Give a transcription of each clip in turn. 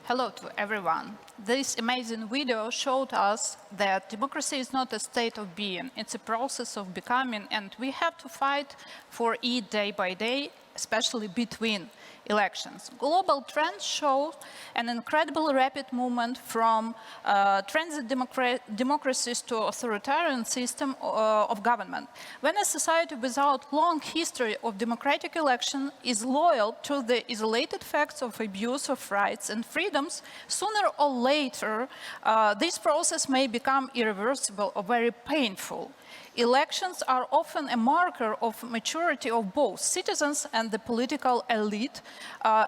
Hello to everyone. This amazing video showed us that democracy is not a state of being, it's a process of becoming, and we have to fight for it day by day, especially between elections. Global trends show an incredible rapid movement from transit democracies to authoritarian system of government. When a society without long history of democratic election is loyal to the isolated facts of abuse of rights and freedoms, sooner or later this process may become irreversible or very painful. Elections are often a marker of maturity of both citizens and the political elite,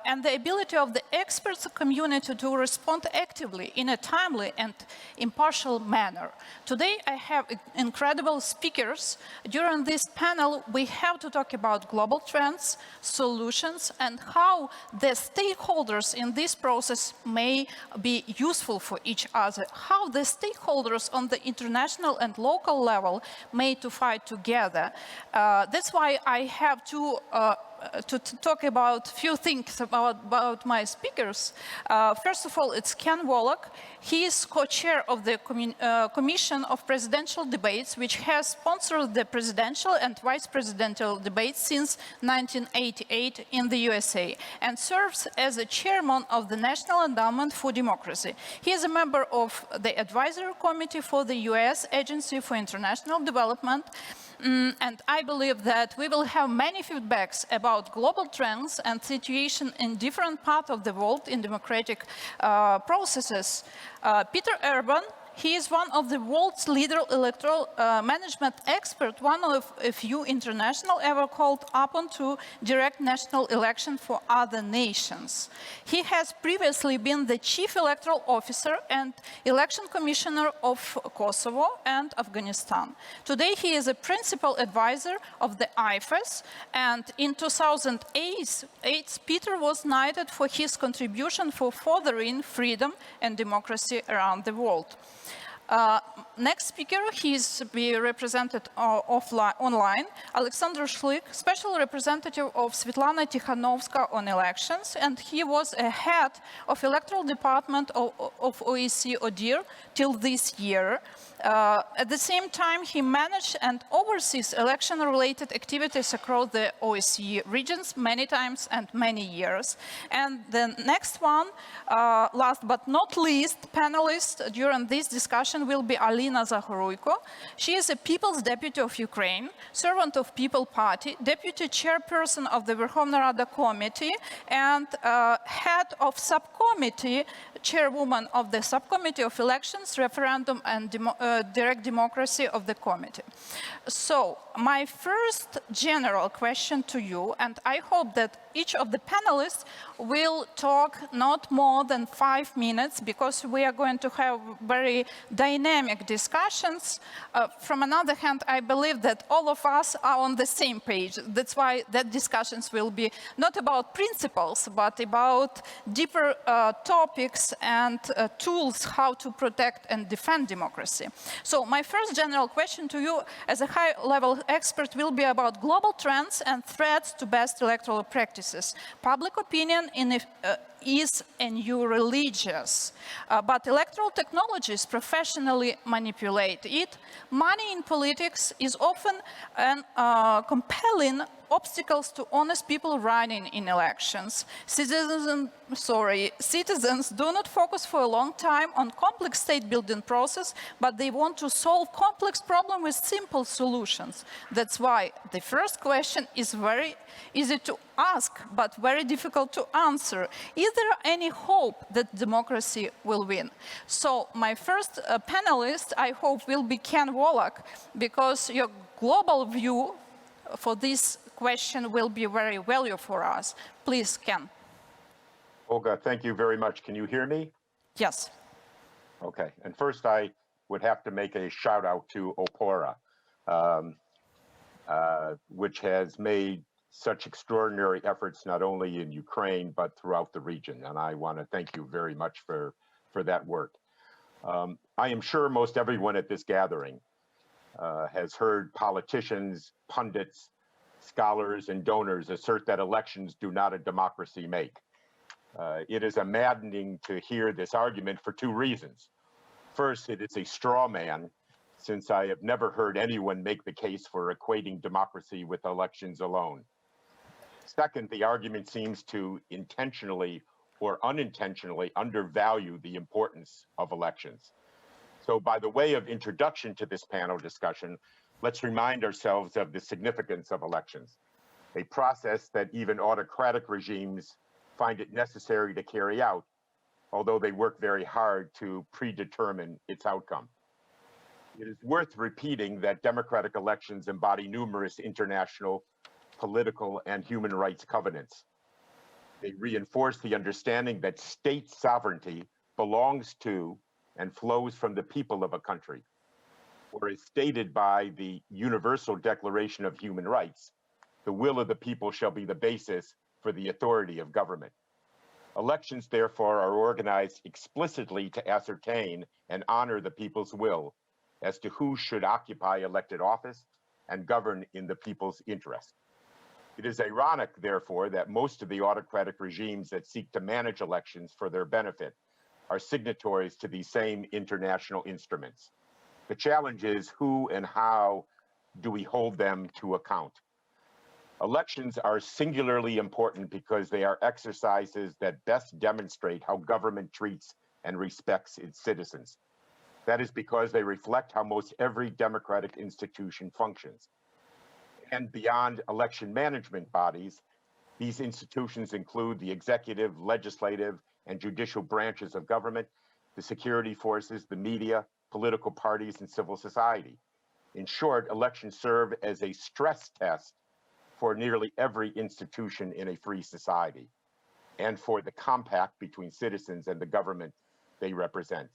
and the ability of the experts community to respond actively in a timely and impartial manner. Today I have incredible speakers. During this panel we have to talk about global trends, solutions, and how the stakeholders in this process may be useful for each other, how the stakeholders on the international and local level made to fight together. That's why I have to talk about a few things about my speakers. First of all, it's Ken Wallach. He is co-chair of the Commission of Presidential Debates, which has sponsored the presidential and vice presidential debates since 1988 in the USA, and serves as a chairman of the National Endowment for Democracy. He is a member of the Advisory Committee for the US Agency for International Development, and I believe that we will have many feedbacks about global trends and situation in different parts of the world in democratic processes. Peter Urban, he is one of the world's leading electoral management experts, one of a few international ever called upon to direct national election for other nations. He has previously been the chief electoral officer and election commissioner of Kosovo and Afghanistan. Today he is a principal advisor of the IFES, and in 2008 Peter was knighted for his contribution for furthering freedom and democracy around the world. Next speaker, he is represented online, Alexander Shlik, special representative of Svetlana Tikhanovska on elections, and he was a head of electoral department of OSCE ODIHR till this year. At the same time, he managed and oversees election-related activities across the OSCE regions many times and many years. And the next one, last but not least, panelist during this discussion will be Alina Zahoruiko. She is a People's Deputy of Ukraine, servant of People Party, Deputy Chairperson of the Verkhovna Rada Committee, and head of subcommittee, chairwoman of the Subcommittee of Elections, Referendum and Direct Democracy of the committee. So, my first general question to you, and I hope that each of the panelists will talk not more than 5 minutes, because we are going to have very dynamic discussions. From another hand, I believe that all of us are on the same page. That's why that discussions will be not about principles, but about deeper topics and tools how to protect and defend democracy. So my first general question to you as a high-level expert will be about global trends and threats to best electoral practices. Public opinion is a new religious, but electoral technologies professionally manipulate it. Money in politics is often compelling obstacles to honest people running in elections. Citizens do not focus for a long time on complex state-building process, but they want to solve complex problems with simple solutions. That's why the first question is very easy to ask, but very difficult to answer. Is there any hope that democracy will win? So my first panelist, I hope, will be Ken Wallach, because your global view for this question will be very valuable for us. Please, Ken. Olga, thank you very much. Can you hear me? Yes. Okay. And first, I would have to make a shout out to OPORA, which has made such extraordinary efforts not only in Ukraine, but throughout the region. And I want to thank you very much for that work. I am sure most everyone at this gathering has heard politicians, pundits, scholars, and donors assert that elections do not a democracy make. It is maddening to hear this argument for two reasons. First, it is a straw man, since I have never heard anyone make the case for equating democracy with elections alone. Second, the argument seems to intentionally or unintentionally undervalue the importance of elections. So by the way of introduction to this panel discussion, let's remind ourselves of the significance of elections, a process that even autocratic regimes find it necessary to carry out, although they work very hard to predetermine its outcome. It is worth repeating that democratic elections embody numerous international, political, and human rights covenants. They reinforce the understanding that state sovereignty belongs to and flows from the people of a country, or as stated by the Universal Declaration of Human Rights, the will of the people shall be the basis for the authority of government. Elections, therefore, are organized explicitly to ascertain and honor the people's will as to who should occupy elected office and govern in the people's interest. It is ironic, therefore, that most of the autocratic regimes that seek to manage elections for their benefit are signatories to these same international instruments. The challenge is who and how do we hold them to account? Elections are singularly important because they are exercises that best demonstrate how government treats and respects its citizens. That is because they reflect how most every democratic institution functions. And beyond election management bodies, these institutions include the executive, legislative, and judicial branches of government, the security forces, the media, political parties, and civil society. In short, elections serve as a stress test for nearly every institution in a free society, and for the compact between citizens and the government they represent.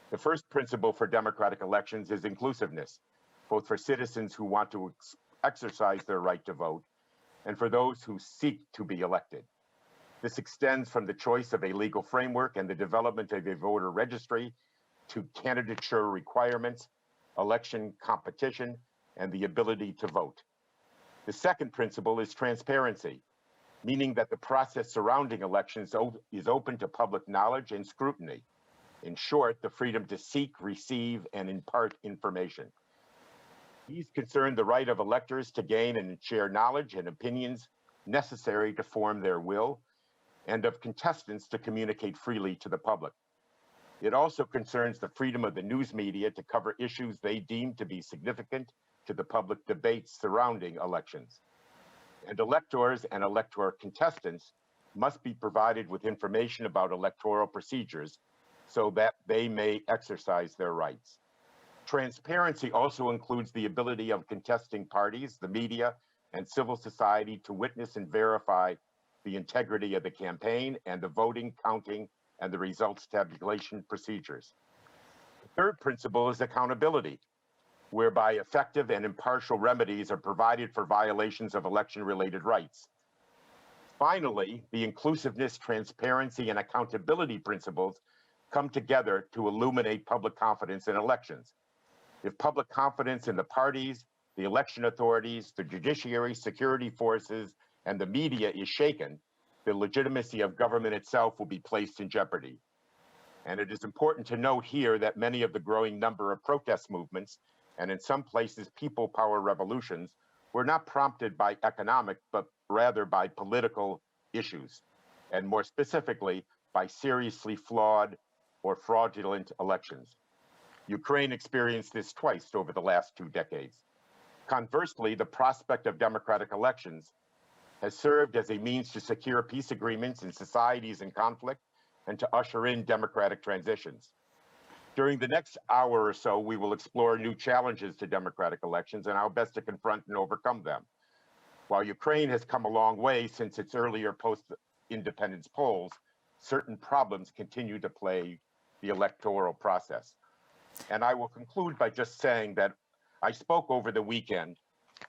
The first principle for democratic elections is inclusiveness, both for citizens who want to exercise their right to vote and for those who seek to be elected. This extends from the choice of a legal framework and the development of a voter registry to candidature requirements, election competition, and the ability to vote. The second principle is transparency, meaning that the process surrounding elections is open to public knowledge and scrutiny. In short, the freedom to seek, receive, and impart information. These concern the right of electors to gain and share knowledge and opinions necessary to form their will, and of contestants to communicate freely to the public. It also concerns the freedom of the news media to cover issues they deem to be significant to the public debates surrounding elections. And electors and electoral contestants must be provided with information about electoral procedures so that they may exercise their rights. Transparency also includes the ability of contesting parties, the media, and civil society to witness and verify the integrity of the campaign and the voting, counting, and the results tabulation procedures. The third principle is accountability, whereby effective and impartial remedies are provided for violations of election-related rights. Finally, the inclusiveness, transparency, and accountability principles come together to illuminate public confidence in elections. If public confidence in the parties, the election authorities, the judiciary, security forces, and the media is shaken, the legitimacy of government itself will be placed in jeopardy. And it is important to note here that many of the growing number of protest movements, and in some places people power revolutions, were not prompted by economic, but rather by political issues, and more specifically, by seriously flawed or fraudulent elections. Ukraine experienced this twice over the last 2 decades. Conversely, the prospect of democratic elections has served as a means to secure peace agreements in societies in conflict and to usher in democratic transitions. During the next hour or so, we will explore new challenges to democratic elections and how best to confront and overcome them. While Ukraine has come a long way since its earlier post-independence polls, certain problems continue to plague the electoral process. And I will conclude by just saying that I spoke over the weekend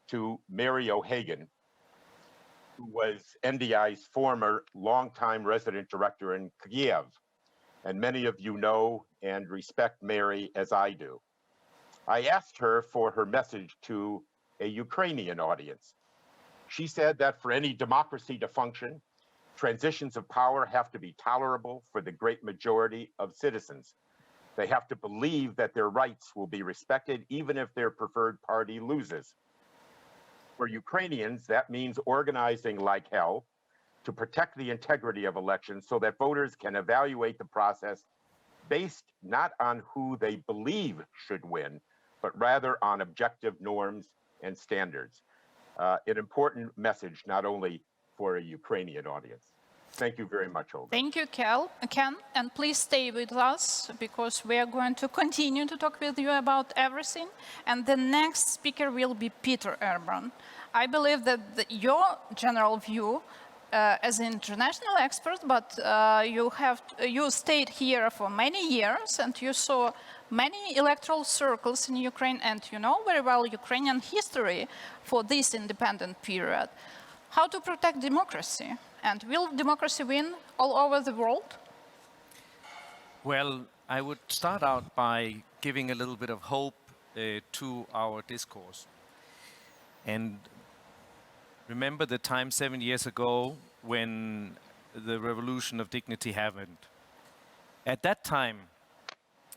to Mary O'Hagan, who was NDI's former longtime resident director in Kiev. And many of you know and respect Mary as I do. I asked her for her message to a Ukrainian audience. She said that for any democracy to function, Transitions of power have to be tolerable for the great majority of citizens. They have to believe that their rights will be respected even if their preferred party loses. For Ukrainians, that means organizing like hell to protect the integrity of elections so that voters can evaluate the process based not on who they believe should win, but rather on objective norms and standards. An important message, not only for a Ukrainian audience. Thank you very much, Olga. Thank you, Ken, and please stay with us because we are going to continue to talk with you about everything. And the next speaker will be Peter Erbrand. I believe that your general view as an international expert, but you stayed here for many years and you saw many electoral circles in Ukraine, and you know very well Ukrainian history for this independent period. How to protect democracy? And will democracy win all over the world? Well, I would start out by giving a little bit of hope to our discourse. And remember the time 7 years ago when the revolution of dignity happened. At that time,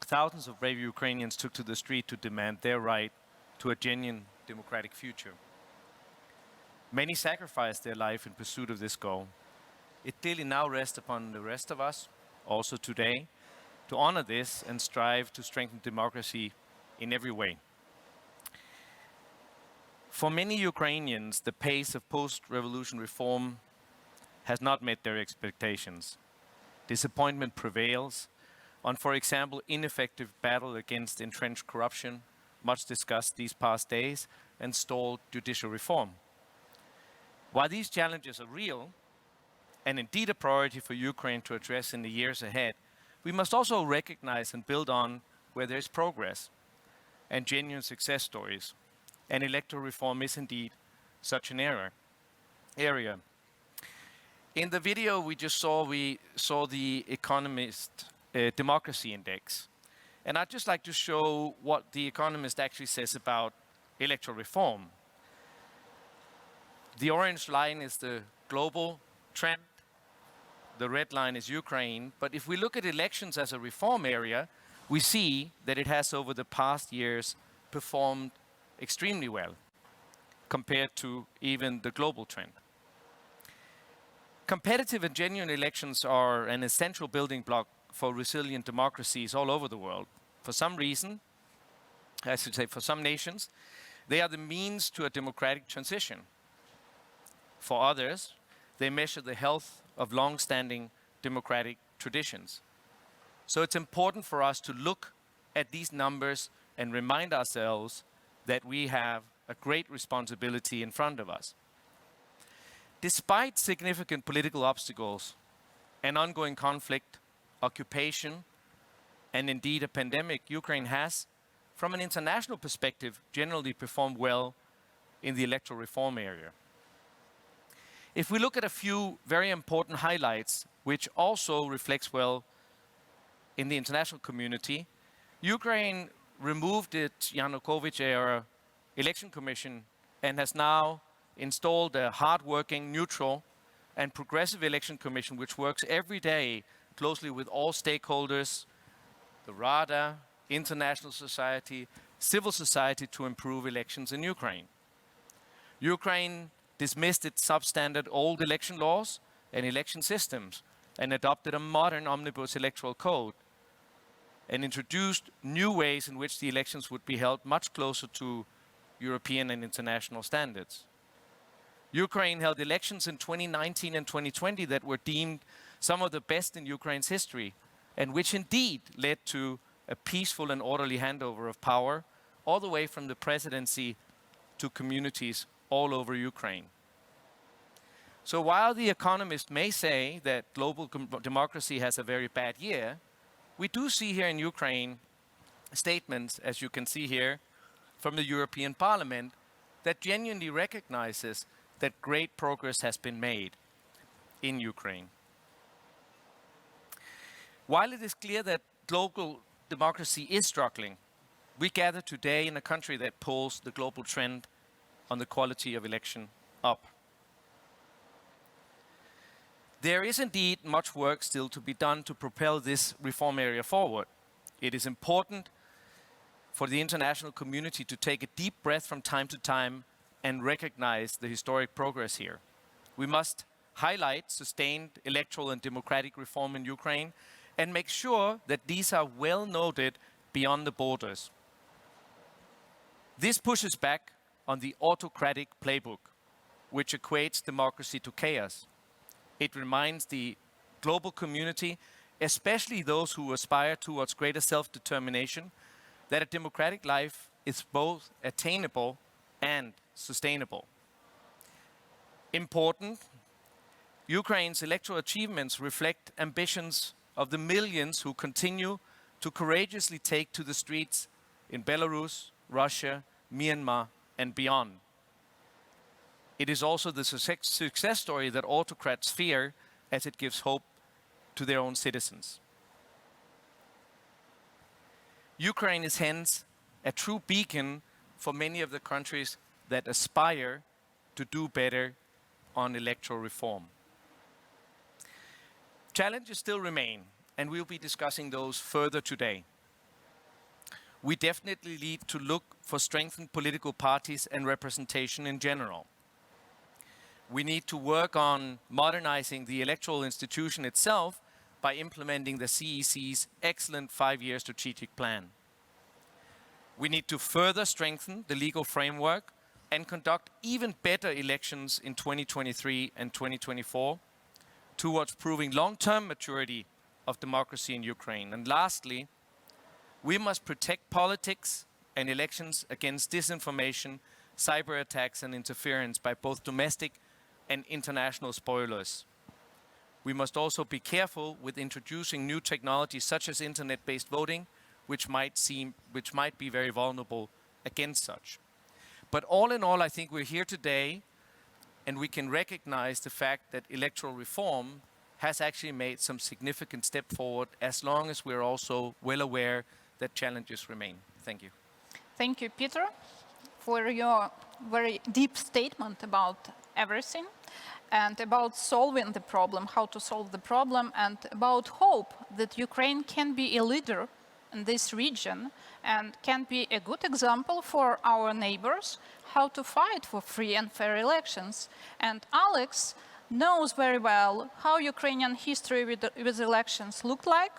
thousands of brave Ukrainians took to the street to demand their right to a genuine democratic future. Many sacrificed their life in pursuit of this goal. It clearly now rests upon the rest of us, also today, to honor this and strive to strengthen democracy in every way. For many Ukrainians, the pace of post-revolution reform has not met their expectations. Disappointment prevails on, for example, ineffective battle against entrenched corruption, much discussed these past days, and stalled judicial reform. While these challenges are real, and indeed a priority for Ukraine to address in the years ahead, we must also recognize and build on where there is progress and genuine success stories. And electoral reform is indeed such an area. In the video we just saw, we saw the Economist Democracy Index. And I'd just like to show what the Economist actually says about electoral reform. The orange line is the global trend. The red line is Ukraine. But if we look at elections as a reform area, we see that it has over the past years performed extremely well compared to even the global trend. Competitive and genuine elections are an essential building block for resilient democracies all over the world. For some reason, I should say for some nations, they are the means to a democratic transition. For others, they measure the health of long-standing democratic traditions. So it's important for us to look at these numbers and remind ourselves that we have a great responsibility in front of us. Despite significant political obstacles and ongoing conflict, occupation, and indeed a pandemic, Ukraine has, from an international perspective, generally performed well in the electoral reform area. If we look at a few very important highlights, which also reflects well in the international community, Ukraine removed its Yanukovych-era election commission and has now installed a hard-working, neutral, and progressive election commission which works every day closely with all stakeholders, the Rada, international society, civil society, to improve elections in Ukraine. Ukraine dismissed its substandard old election laws and election systems and adopted a modern omnibus electoral code and introduced new ways in which the elections would be held much closer to European and international standards. Ukraine held elections in 2019 and 2020 that were deemed some of the best in Ukraine's history, and which indeed led to a peaceful and orderly handover of power all the way from the presidency to communities all over Ukraine. So while The Economist may say that global democracy has a very bad year, we do see here in Ukraine statements, as you can see here, from the European Parliament that genuinely recognizes that great progress has been made in Ukraine. While it is clear that global democracy is struggling, we gather today in a country that pulls the global trend on the quality of election up. There is indeed much work still to be done to propel this reform area forward. It is important for the international community to take a deep breath from time to time and recognize the historic progress here. We must highlight sustained electoral and democratic reform in Ukraine and make sure that these are well noted beyond the borders. This pushes back on the autocratic playbook, which equates democracy to chaos. It reminds the global community, especially those who aspire towards greater self-determination, that a democratic life is both attainable and sustainable. Important, Ukraine's electoral achievements reflect ambitions of the millions who continue to courageously take to the streets in Belarus, Russia, Myanmar, and beyond. It is also the success story that autocrats fear, as it gives hope to their own citizens. Ukraine is hence a true beacon for many of the countries that aspire to do better on electoral reform. Challenges still remain, and we'll be discussing those further today. We definitely need to look for strengthened political parties and representation in general. We need to work on modernizing the electoral institution itself by implementing the CEC's excellent 5-year strategic plan. We need to further strengthen the legal framework and conduct even better elections in 2023 and 2024 towards proving long-term maturity of democracy in Ukraine. And lastly, we must protect politics and elections against disinformation, cyber attacks, and interference by both domestic and international spoilers. We must also be careful with introducing new technologies such as internet-based voting, which might be very vulnerable against such. But all in all, I think we're here today and we can recognize the fact that electoral reform has actually made some significant step forward, as long as we're also well aware that challenges remain. Thank you. Thank you, Peter, for your very deep statement about everything and about solving the problem, how to solve the problem, and about hope that Ukraine can be a leader in this region and can be a good example for our neighbors how to fight for free and fair elections. And Alex knows very well how Ukrainian history with elections looked like,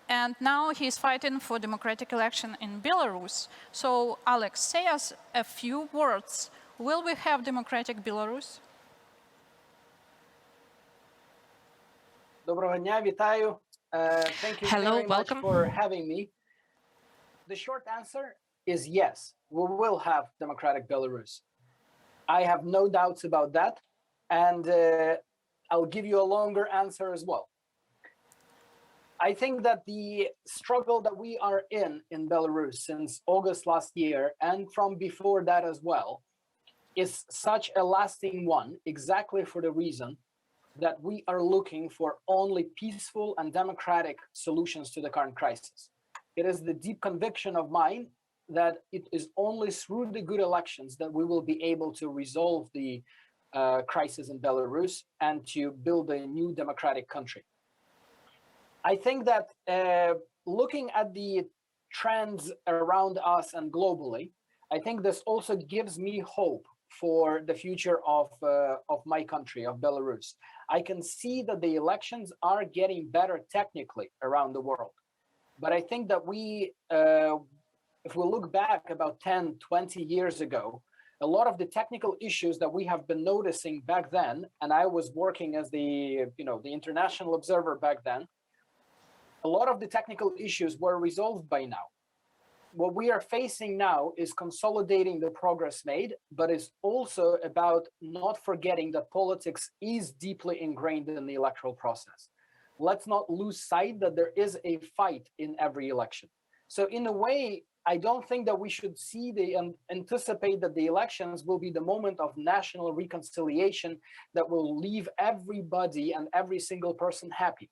and now he's fighting for democratic election in Belarus. So, Alex, say us a few words. Will we have democratic Belarus? Доброго дня, вітаю. Thank you very much for having me. The short answer is yes, we will have democratic Belarus. I have no doubts about that, and I'll give you a longer answer as well. I think that the struggle that we are in Belarus since August last year, and from before that as well, is such a lasting one, exactly for the reason that we are looking for only peaceful and democratic solutions to the current crisis. It is the deep conviction of mine that it is only through the good elections that we will be able to resolve the crisis in Belarus and to build a new democratic country. I think that looking at the trends around us and globally, I think this also gives me hope for the future of my country, of Belarus. I can see that the elections are getting better technically around the world. But I think that if we look back about 10, 20 years ago, a lot of the technical issues that we have been noticing back then, and I was working as the international observer back then, a lot of the technical issues were resolved by now. What we are facing now is consolidating the progress made, but it's also about not forgetting that politics is deeply ingrained in the electoral process. Let's not lose sight that there is a fight in every election. So in a way, I don't think that we should see anticipate that the elections will be the moment of national reconciliation that will leave everybody and every single person happy.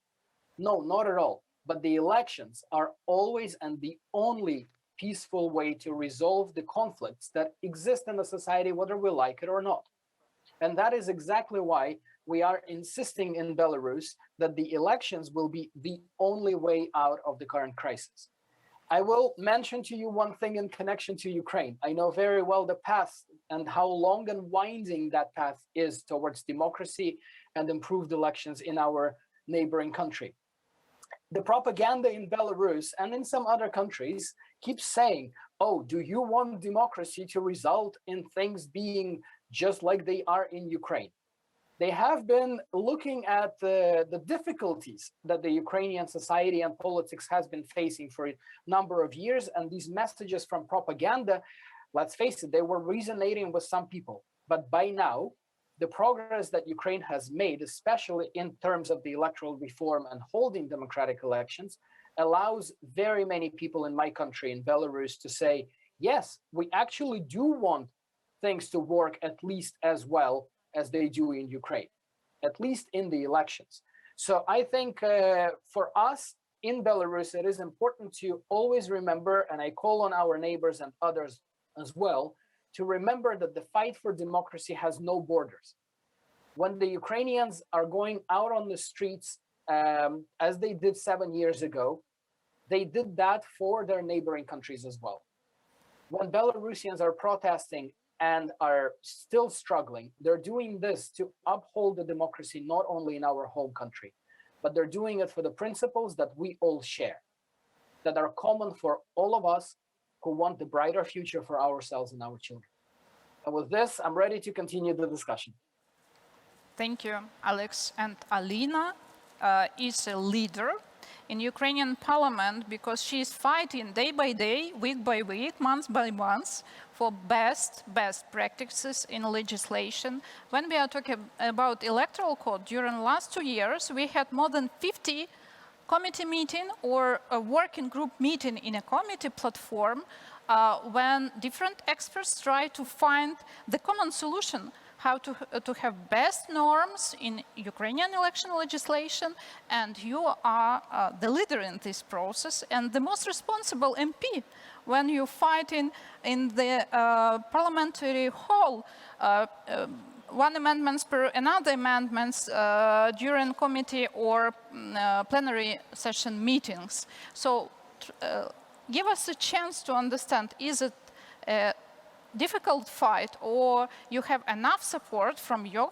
No, not at all. But the elections are always and the only peaceful way to resolve the conflicts that exist in the society, whether we like it or not. And that is exactly why we are insisting in Belarus that the elections will be the only way out of the current crisis. I will mention to you one thing in connection to Ukraine. I know very well the path and how long and winding that path is towards democracy and improved elections in our neighboring country. The propaganda in Belarus and in some other countries keeps saying, oh, do you want democracy to result in things being just like they are in Ukraine? They have been looking at the difficulties that the Ukrainian society and politics has been facing for a number of years. And these messages from propaganda, let's face it, they were resonating with some people. But by now, the progress that Ukraine has made, especially in terms of the electoral reform and holding democratic elections, allows very many people in my country, in Belarus, to say, yes, we actually do want things to work at least as well as they do in Ukraine, at least in the elections. So I think for us in Belarus, it is important to always remember, and I call on our neighbors and others as well, to remember that the fight for democracy has no borders. When the Ukrainians are going out on the streets, as they did 7 years ago, they did that for their neighboring countries as well. When Belarusians are protesting and are still struggling, they're doing this to uphold the democracy not only in our home country, but they're doing it for the principles that we all share, that are common for all of us who want the brighter future for ourselves and our children. And with this, I'm ready to continue the discussion. Thank you, Alex. And Alina is a leader in Ukrainian parliament because she is fighting day by day, week by week, month by month for best practices in legislation. When we are talking about electoral code, during the last 2 years, we had more than 50 committee meeting or a working group meeting in a committee platform when different experts try to find the common solution how to have best norms in Ukrainian election legislation, and you are the leader in this process and the most responsible MP when you fight in the parliamentary hall one amendments per another amendments during committee or plenary session meetings. So give us a chance to understand, is it a difficult fight, or you have enough support from your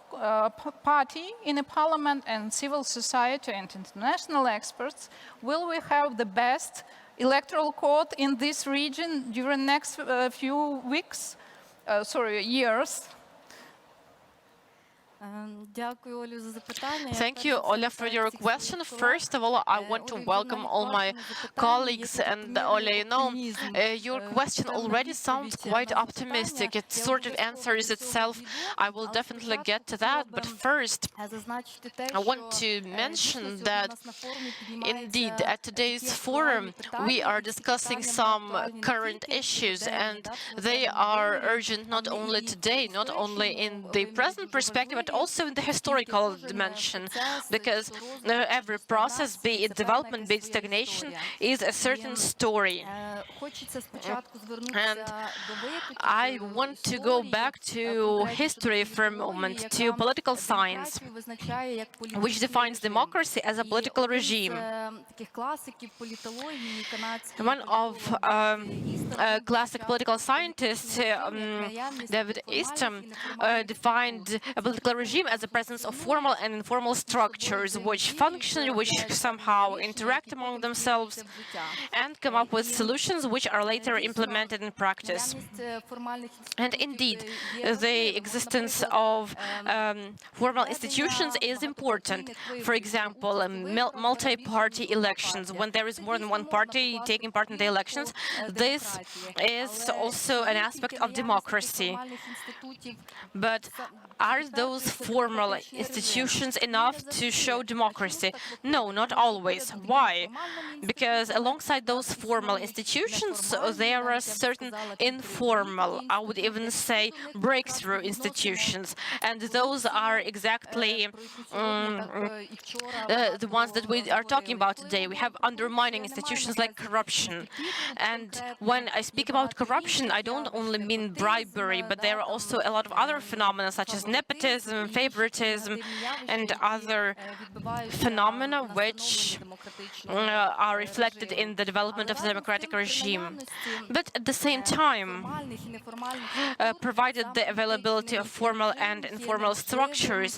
party in the parliament and civil society and international experts? Will we have the best electoral code in this region during next few weeks, years? Thank you, Oля, for your question. First of all, I want to welcome all my colleagues. And Oля, you know, your question already sounds quite optimistic. It sort of answers itself. I will definitely get to that. But first, I want to mention that, indeed, at today's forum, we are discussing some current issues, and they are urgent not only today, not only in the present perspective, but also in the historical dimension, because every process, be it development, be it stagnation, is a certain story. And I want to go back to history for a moment, to political science, which defines democracy as a political regime. One of classic political scientists, David Eastham, defined a political regime as the presence of formal and informal structures which function, which somehow interact among themselves and come up with solutions which are later implemented in practice. And indeed, the existence of formal institutions is important. For example, multi-party elections. When there is more than one party taking part in the elections, this is also an aspect of democracy. But are those formal institutions enough to show democracy? No, not always. Why? Because alongside those formal institutions, there are certain informal, I would even say, breakthrough institutions. And those are exactly the ones that we are talking about today. day. We have undermining institutions like corruption. And when I speak about corruption, I don't only mean bribery, but there are also a lot of other phenomena such as nepotism, favoritism, and other phenomena which are reflected in the development of the democratic regime. But at the same time, provided the availability of formal and informal structures,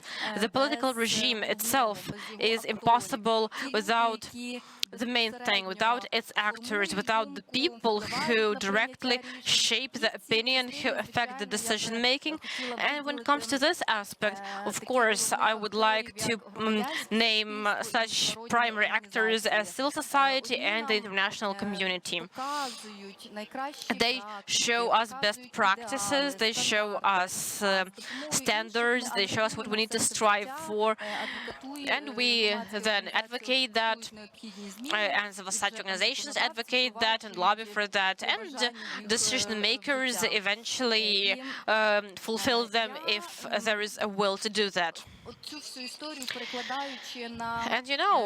the political regime itself is impossible without the main thing, without its actors, without the people who directly shape the opinion, who affect the decision-making. And when it comes to this aspect, of course, I would like to name such primary actors as civil society and the international community. They show us best practices, they show us standards, they show us what we need to strive for, and we then advocate that, and such organizations advocate that and lobby for that, and decision makers eventually fulfill them if there is a will to do that. And you know,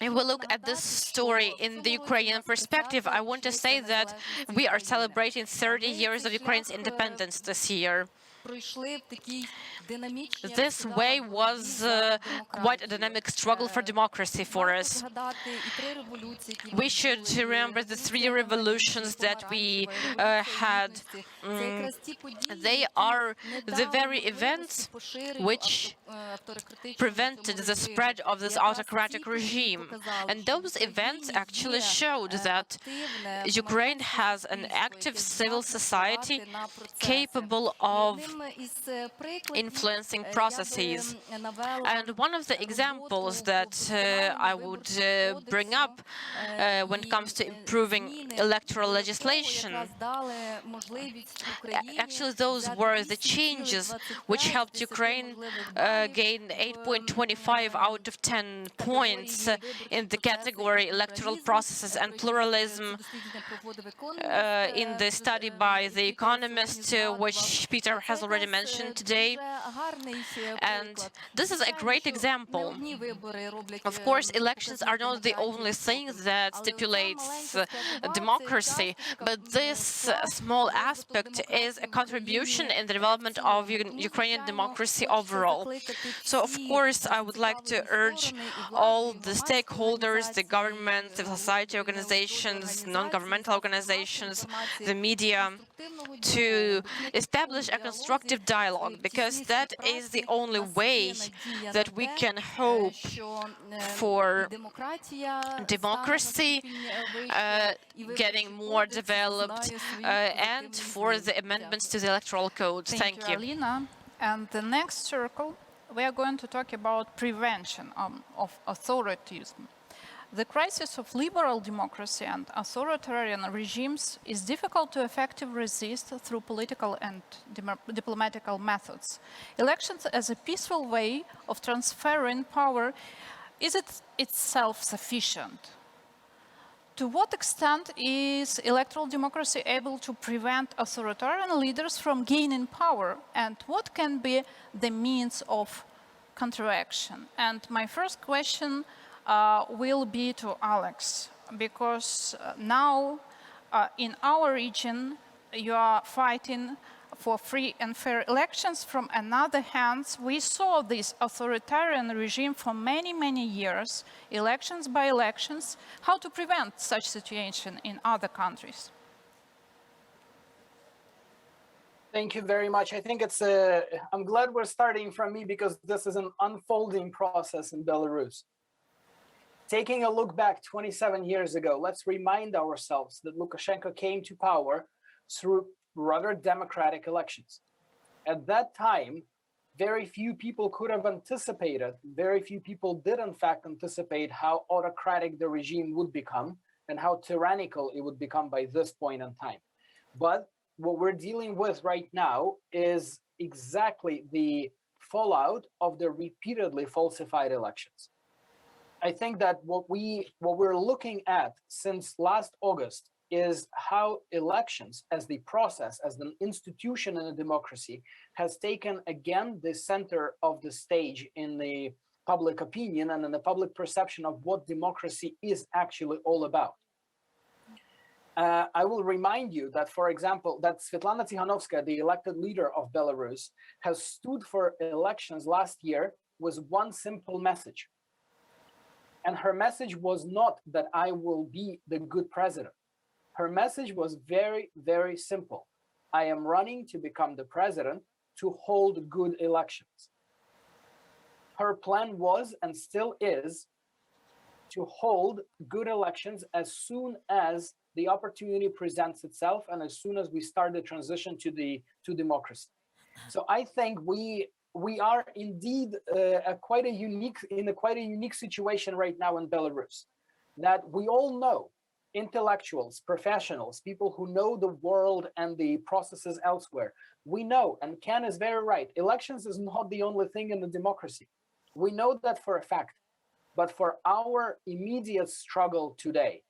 if we look at this story in the Ukrainian perspective, I want to say that we are celebrating 30 years of Ukraine's independence this year. This way was quite a dynamic struggle for democracy for us. We should remember the 3 revolutions that we had. They are the very events which prevented the spread of this autocratic regime. And those events actually showed that Ukraine has an active civil society capable of influencing processes. And one of the examples that I would bring up when it comes to improving electoral legislation, actually those were the changes which helped Ukraine gain 8.25 out of 10 points in the category electoral processes and pluralism in the study by The Economist, which Peter has already mentioned today. And this is a great example. Of course, elections are not the only thing that stipulates democracy, but this small aspect is a contribution in the development of Ukrainian democracy overall. So, of course, I would like to urge all the stakeholders, the government, the society organizations, non-governmental organizations, the media, to establish a constructive dialogue, because that is the only way that we can hope for democracy getting more developed and for the amendments to the electoral code. Thank you. Alina. And the next circle, we are going to talk about prevention of authoritarianism. The crisis of liberal democracy and authoritarian regimes is difficult to effectively resist through political and diplomatical methods. Elections as a peaceful way of transferring power, is it itself sufficient? To what extent is electoral democracy able to prevent authoritarian leaders from gaining power, and what can be the means of counteraction? And my first question will be to Alex, because now in our region you are fighting for free and fair elections. From another hand, we saw this authoritarian regime for many, many years, elections by elections. How to prevent such situation in other countries? Thank you very much. I think it's I'm glad we're starting from me, because this is an unfolding process in Belarus. Taking a look back 27 years ago, let's remind ourselves that Lukashenko came to power through rather democratic elections. At that time, very few people could have anticipated, very few people did in fact anticipate how autocratic the regime would become and how tyrannical it would become by this point in time. But what we're dealing with right now is exactly the fallout of the repeatedly falsified elections. I think that what we're looking at since last August is how elections as the process, as an institution in a democracy, has taken again the center of the stage in the public opinion and in the public perception of what democracy is actually all about. I will remind you that, for example, that Svetlana Tikhanovskaya, the elected leader of Belarus, has stood for elections last year with one simple message. And her message was not that I will be the good president. Her message was very, very simple. I am running to become the president to hold good elections. Her plan was and still is to hold good elections as soon as the opportunity presents itself and as soon as we start the transition to democracy. So I think we are indeed in a quite a unique situation right now in Belarus, that we all know, intellectuals, professionals, people who know the world and the processes elsewhere. We know, and Ken is very right, elections is not the only thing in the democracy. We know that for a fact, but for our immediate struggle today,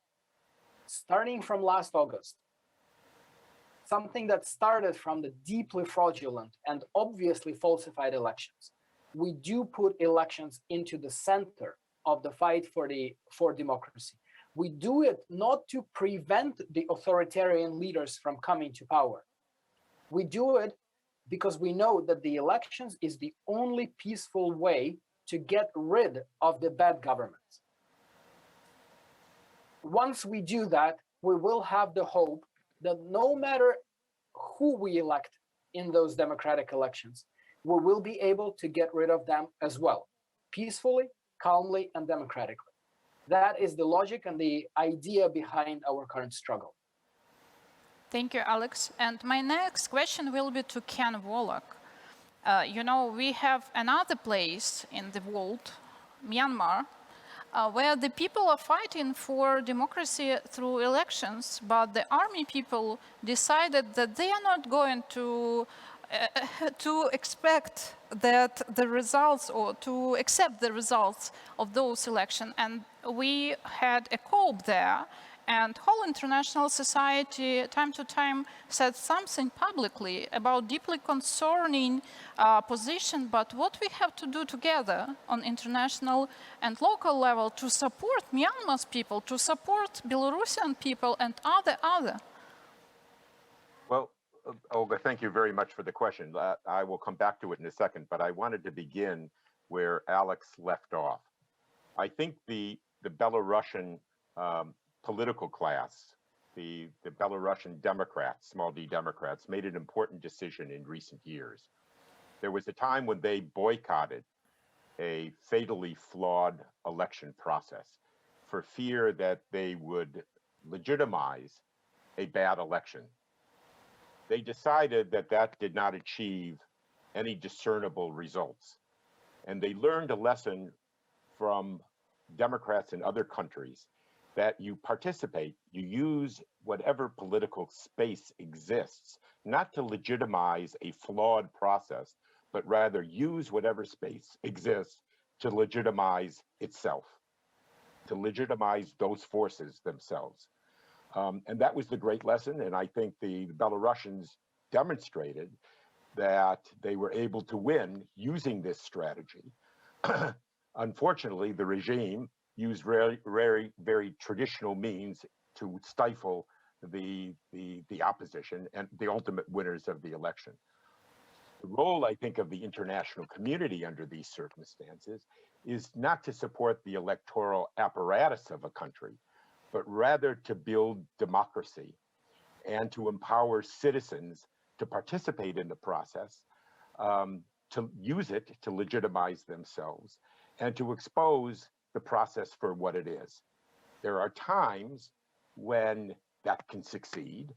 starting from last August, something that started from the deeply fraudulent and obviously falsified elections, we do put elections into the center of the fight for democracy. We do it not to prevent the authoritarian leaders from coming to power. We do it because we know that the elections is the only peaceful way to get rid of the bad governments. Once we do that, we will have the hope that no matter who we elect in those democratic elections, we will be able to get rid of them as well, peacefully, calmly, and democratically. That is the logic and the idea behind our current struggle. Thank you, Alex. And my next question will be to Ken Wallach. You know, we have another place in the world, Myanmar, where the people are fighting for democracy through elections, but the army people decided that they are not going to expect that the results or to accept the results of those elections. And we had a coup there, and whole international society time to time said something publicly about deeply concerning position, but what we have to do together on international and local level to support Myanmar's people, to support Belarusian people and other. Well, Olga, thank you very much for the question. I will come back to it in a second, but I wanted to begin where Alex left off. I think the Belarusian political class, the Belarusian Democrats, small d Democrats, made an important decision in recent years. There was a time when they boycotted a fatally flawed election process for fear that they would legitimize a bad election. They decided that that did not achieve any discernible results. And they learned a lesson from Democrats in other countries that you participate, you use whatever political space exists, not to legitimize a flawed process, but rather use whatever space exists to legitimize itself, to legitimize those forces themselves. And that was the great lesson. And I think the Belarusians demonstrated that they were able to win using this strategy. Unfortunately, the regime used very traditional means to stifle the opposition and the ultimate winners of the election. The role, I think, of the international community under these circumstances is not to support the electoral apparatus of a country, but rather to build democracy and to empower citizens to participate in the process, to use it to legitimize themselves, and to expose the process for what it is. There are times when that can succeed.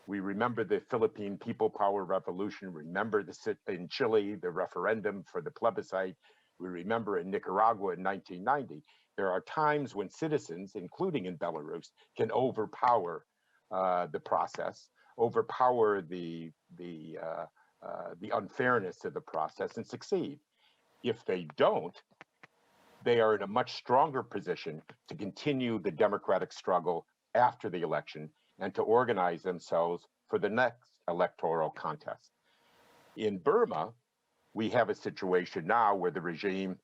We remember the Philippine People Power Revolution, remember in Chile, the referendum for the plebiscite, we remember in Nicaragua in 1990. There are times when citizens, including in Belarus, can overpower the process, overpower the unfairness of the process and succeed. If they don't, they are in a much stronger position to continue the democratic struggle after the election and to organize themselves for the next electoral contest. In Burma, we have a situation now where the regime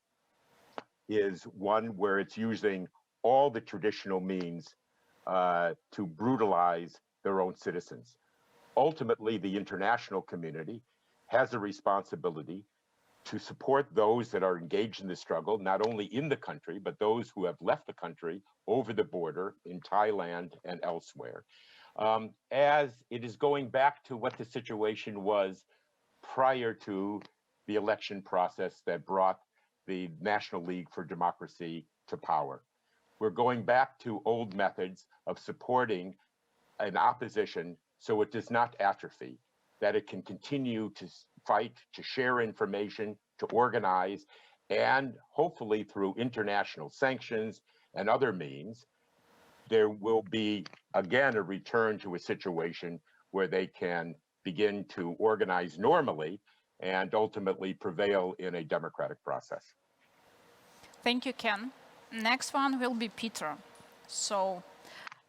is one where it's using all the traditional means to brutalize their own citizens. Ultimately, the international community has a responsibility to support those that are engaged in the struggle, not only in the country, but those who have left the country over the border in Thailand and elsewhere. As it is going back to what the situation was prior to the election process that brought the National League for Democracy to power. We're going back to old methods of supporting an opposition so it does not atrophy, that it can continue to fight, to share information, to organize, and hopefully through international sanctions and other means, there will be, again, a return to a situation where they can begin to organize normally and ultimately prevail in a democratic process. Thank you, Ken. Next one will be Peter. So,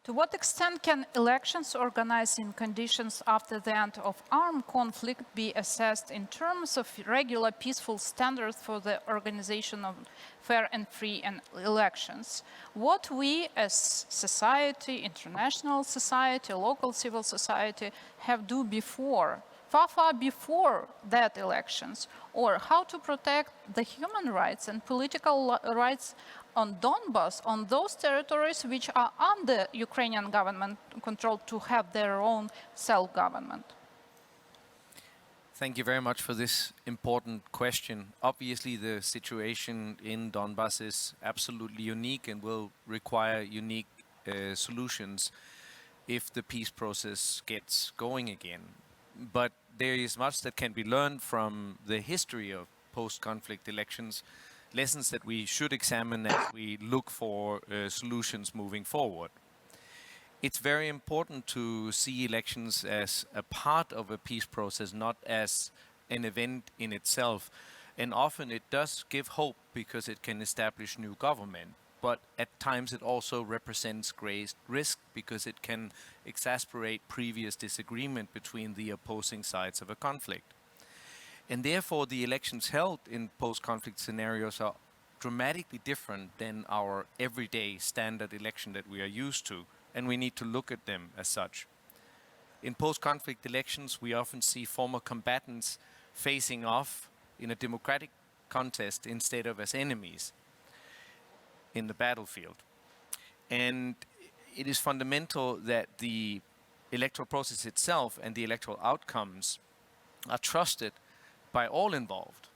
to what extent can elections organized in conditions after the end of armed conflict be assessed in terms of regular peaceful standards for the organization of fair and free elections? What we as society, international society, local civil society have do before, far before that elections, or how to protect the human rights and political rights on Donbas, on those territories which are under Ukrainian government control, to have their own self-government? Thank you very much for this important question. Obviously, the situation in Donbas is absolutely unique and will require unique solutions if the peace process gets going again. But there is much that can be learned from the history of post-conflict elections, lessons that we should examine as we look for solutions moving forward. It's very important to see elections as a part of a peace process, not as an event in itself. And often it does give hope because it can establish new government. But at times it also represents great risk because it can exacerbate previous disagreement between the opposing sides of a conflict. And therefore the elections held in post-conflict scenarios are dramatically different than our everyday standard election that we are used to, and we need to look at them as such. In post-conflict elections, we often see former combatants facing off in a democratic contest instead of as enemies in the battlefield. And it is fundamental that the electoral process itself and the electoral outcomes are trusted by all involved,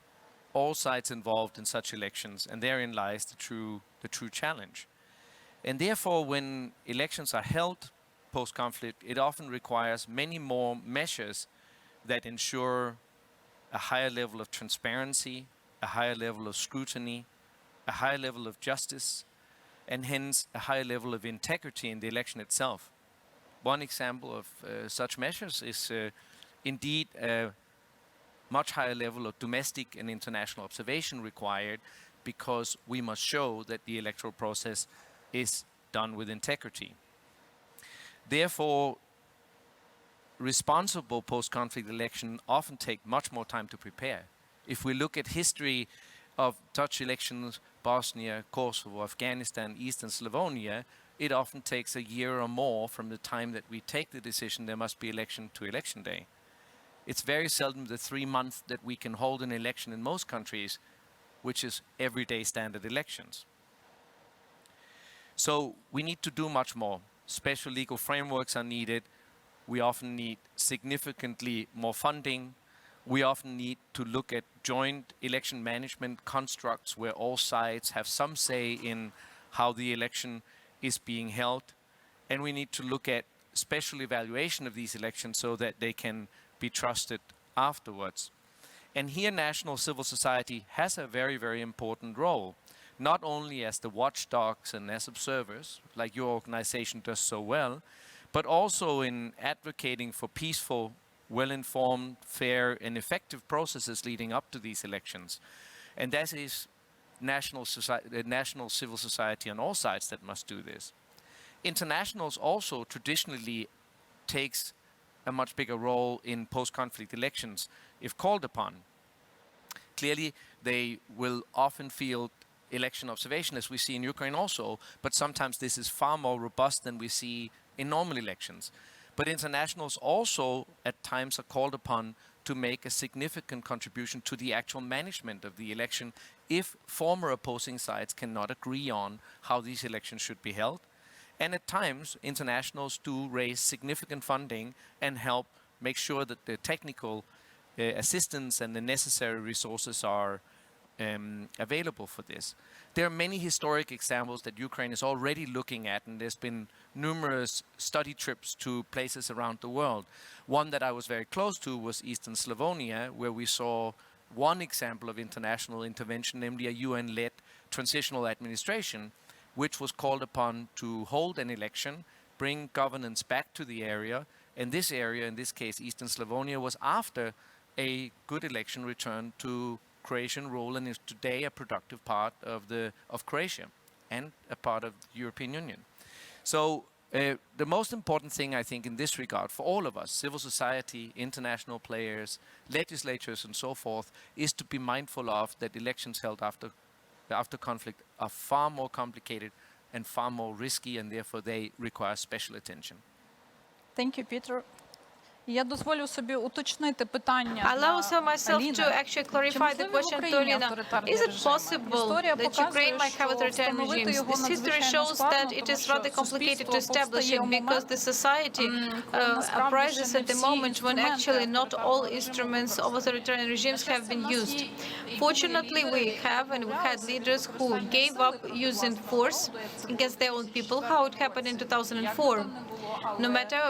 all sides involved in such elections, and therein lies the true challenge. And therefore, when elections are held post-conflict, it often requires many more measures that ensure a higher level of transparency, a higher level of scrutiny, a higher level of justice, and hence a higher level of integrity in the election itself. One example of such measures is indeed a much higher level of domestic and international observation required, because we must show that the electoral process is done with integrity. Therefore, responsible post-conflict elections often take much more time to prepare. If we look at history of Dutch elections, Bosnia, Kosovo, Afghanistan, Eastern Slavonia, it often takes a year or more from the time that we take the decision there must be election to election day. It's very seldom the 3 months that we can hold an election in most countries, which is everyday standard elections. So we need to do much more. Special legal frameworks are needed. We often need significantly more funding. We often need to look at joint election management constructs where all sides have some say in how the election is being held. And we need to look at special evaluation of these elections so that they can be trusted afterwards. And here national civil society has a very, very important role, not only as the watchdogs and as observers, like your organization does so well, but also in advocating for peaceful, well-informed, fair, and effective processes leading up to these elections. And that is national civil society on all sides that must do this. Internationals also traditionally takes a much bigger role in post-conflict elections if called upon. Clearly, they will often field election observation, as we see in Ukraine also, but sometimes this is far more robust than we see in normal elections. But internationals also at times are called upon to make a significant contribution to the actual management of the election if former opposing sides cannot agree on how these elections should be held. And at times, internationals do raise significant funding and help make sure that the technical assistance and the necessary resources are available for this. There are many historic examples that Ukraine is already looking at, and there's been numerous study trips to places around the world. One that I was very close to was Eastern Slavonia, where we saw one example of international intervention, namely a UN-led transitional administration, which was called upon to hold an election, bring governance back to the area, and this area, in this case Eastern Slavonia, was after a good election returned to Croatian rule and is today a productive part of Croatia and a part of the European Union. So the most important thing, I think, in this regard for all of us, civil society, international players, legislatures and so forth, is to be mindful of that elections held after conflict are far more complicated and far more risky, and therefore they require special attention. Thank you, Peter. Я дозволю собі уточнити питання. Allow myself to actually clarify the question to Alina. Is it possible that Ukraine might have authoritarian regimes? This history shows that it is rather complicated to establish it because the society arises at the moment when actually not all instruments of authoritarian regimes have been used. Fortunately, we had leaders who gave up using force against their own people, how it happened in 2004. No matter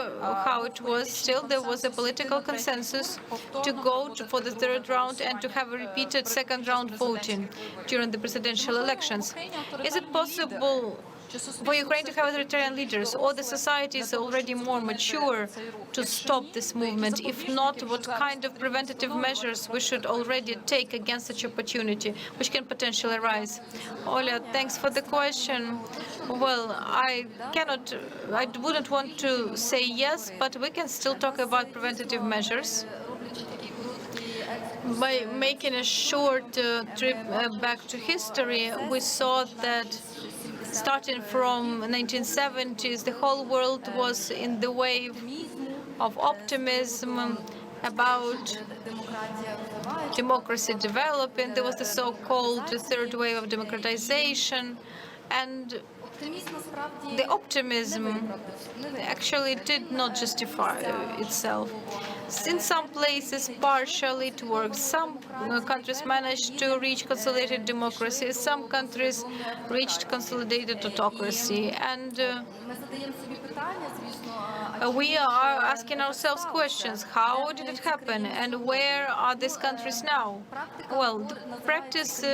how it was, still there was a political consensus to go for the third round and to have a repeated second round voting during the presidential elections. Is it possible for Ukraine to have authoritarian leaders, or the society is already more mature to stop this movement? If not, what kind of preventative measures we should already take against such opportunity, which can potentially arise? Oля, thanks for the question. Well, I wouldn't want to say yes, but we can still talk about preventative measures. By making a short trip back to history, we saw that starting from 1970s, the whole world was in the wave of optimism about democracy developing. There was the so-called third wave of democratization, and the optimism actually did not justify itself. In some places, partially it worked. Some countries managed to reach consolidated democracy. Some countries reached consolidated autocracy. And we are asking ourselves questions. How did it happen? And where are these countries now? Well, the practice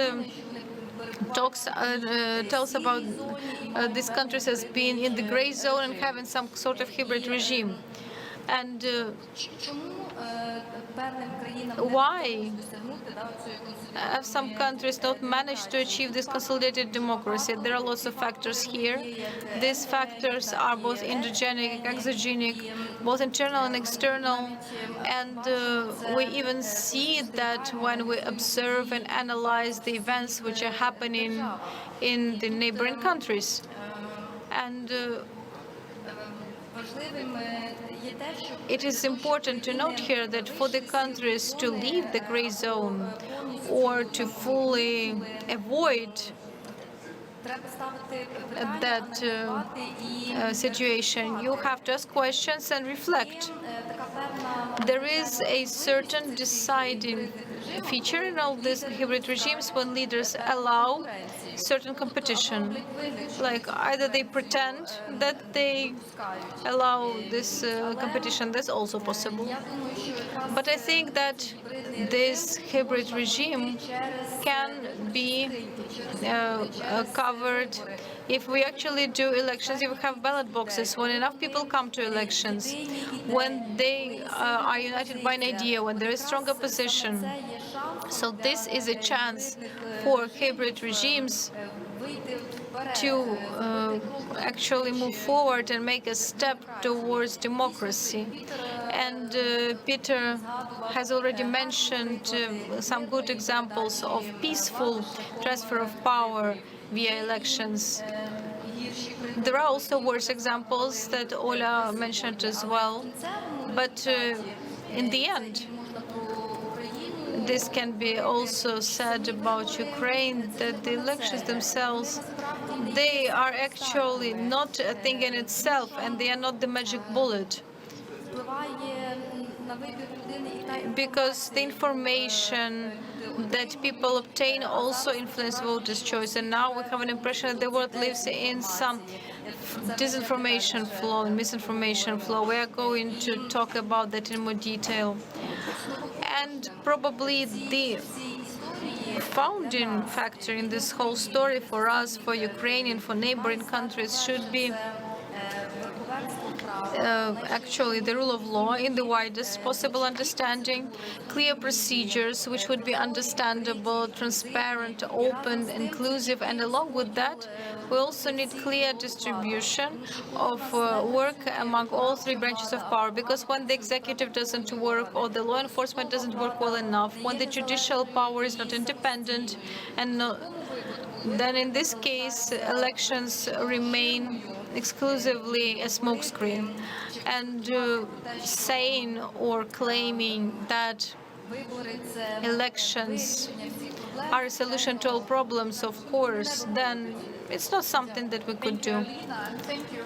tells about these countries as being in the gray zone and having some sort of hybrid regime. And why have some countries not managed to achieve this consolidated democracy? There are lots of factors here. These factors are both endogenic, exogenic, both internal and external. And we even see that when we observe and analyze the events which are happening in the neighboring countries. And it is important to note here that for the countries to leave the gray zone or to fully avoid that situation, you have to ask questions and reflect. There is a certain deciding feature in all these hybrid regimes when leaders allow certain competition. Like either they pretend that they allow this competition, that's also possible. But I think that this hybrid regime can be covered if we actually do elections, if we have ballot boxes, when enough people come to elections, when they are united by an idea, when there is strong opposition. So this is a chance for hybrid regimes to actually move forward and make a step towards democracy. And Peter has already mentioned some good examples of peaceful transfer of power via elections. There are also worse examples that Ola mentioned as well, but in the end, this can be also said about Ukraine, that the elections themselves, they are actually not a thing in itself, and they are not the magic bullet. Because the information that people obtain also influence voters' choice. And now we have an impression that the world lives in some disinformation flow and misinformation flow. We are going to talk about that in more detail. And probably the founding factor in this whole story for us, for Ukraine and for neighboring countries, should be actually the rule of law in the widest possible understanding, clear procedures which would be understandable, transparent, open, inclusive, and along with that, we also need clear distribution of work among all three branches of power, because when the executive doesn't work or the law enforcement doesn't work well enough, when the judicial power is not independent, and then in this case, elections remain exclusively a smokescreen. And saying or claiming that elections are a solution to all problems, of course, then it's not something that we could do. Thank you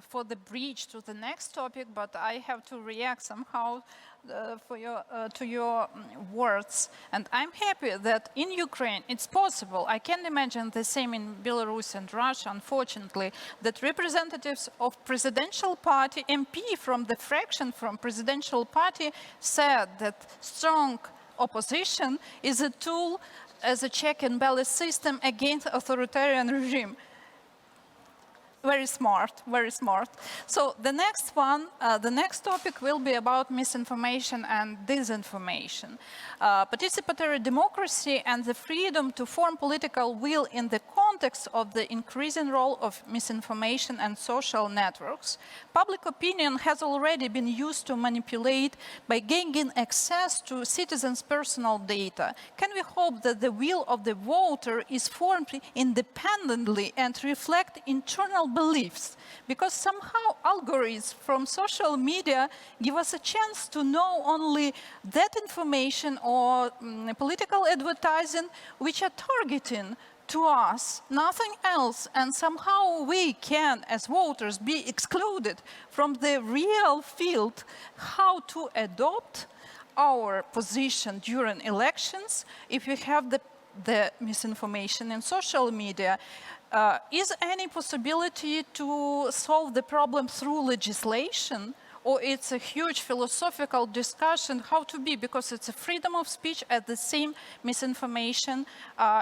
for the bridge to the next topic, but I have to react somehow to your words. And I'm happy that in Ukraine it's possible. I can imagine the same in Belarus and Russia, unfortunately, that representatives of presidential party, MP from the fraction from presidential party, said that strong opposition is a tool as a check and balance system against authoritarian regime. Very smart, very smart. So the next one, the next topic will be about misinformation and disinformation. Participatory democracy and the freedom to form political will in the context of the increasing role of misinformation and social networks. Public opinion has already been used to manipulate by gaining access to citizens' personal data. Can we hope that the will of the voter is formed independently and reflect internal beliefs? Because somehow algorithms from social media give us a chance to know only that information or political advertising which are targeting to us, nothing else, and somehow we can, as voters, be excluded from the real field how to adopt our position during elections if we have the misinformation in social media. Is any possibility to solve the problem through legislation? Or it's a huge philosophical discussion how to be, because it's a freedom of speech at the same misinformation,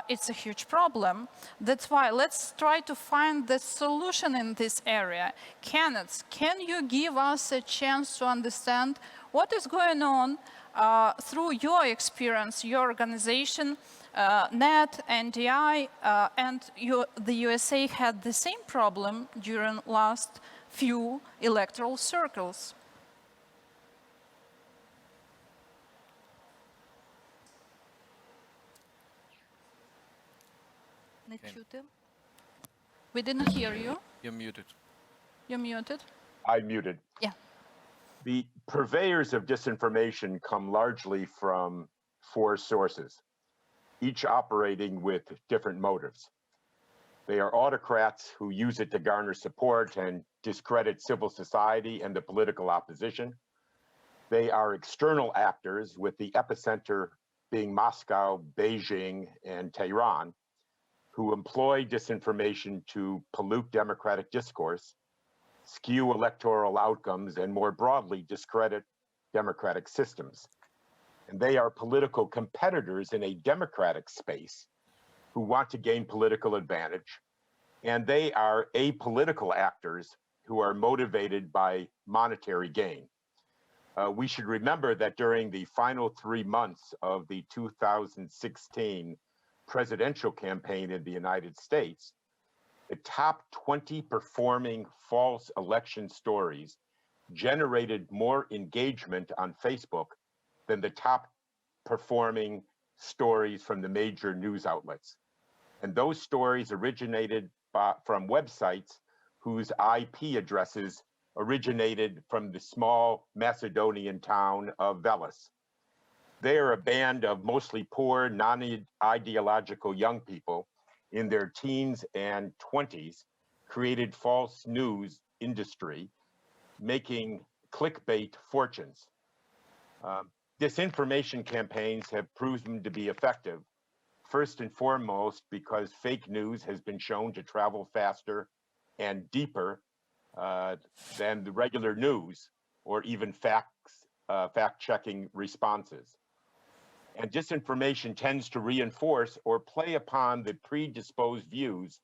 it's a huge problem. That's why let's try to find the solution in this area. Candidates, can you give us a chance to understand what is going on through your experience, your organization, NET, NDI, and the USA had the same problem during last few electoral circles. We didn't hear you. You're muted. You're muted. I'm muted. Yeah. The purveyors of disinformation come largely from four sources, each operating with different motives. They are autocrats who use it to garner support and discredit civil society and the political opposition. They are external actors, with the epicenter being Moscow, Beijing, and Tehran, who employ disinformation to pollute democratic discourse, skew electoral outcomes, and more broadly, discredit democratic systems. And they are political competitors in a democratic space who want to gain political advantage. And they are apolitical actors who are motivated by monetary gain. We should remember that during the final 3 months of the 2016 presidential campaign in the United States, the top 20 performing false election stories generated more engagement on Facebook than the top performing stories from the major news outlets. And those stories originated from websites whose IP addresses originated from the small Macedonian town of Veles. They are a band of mostly poor, non-ideological young people in their teens and 20s, created false news industry, making clickbait fortunes. Disinformation campaigns have proven to be effective, first and foremost because fake news has been shown to travel faster and deeper than the regular news or even fact-checking responses. And disinformation tends to reinforce or play upon the predisposed views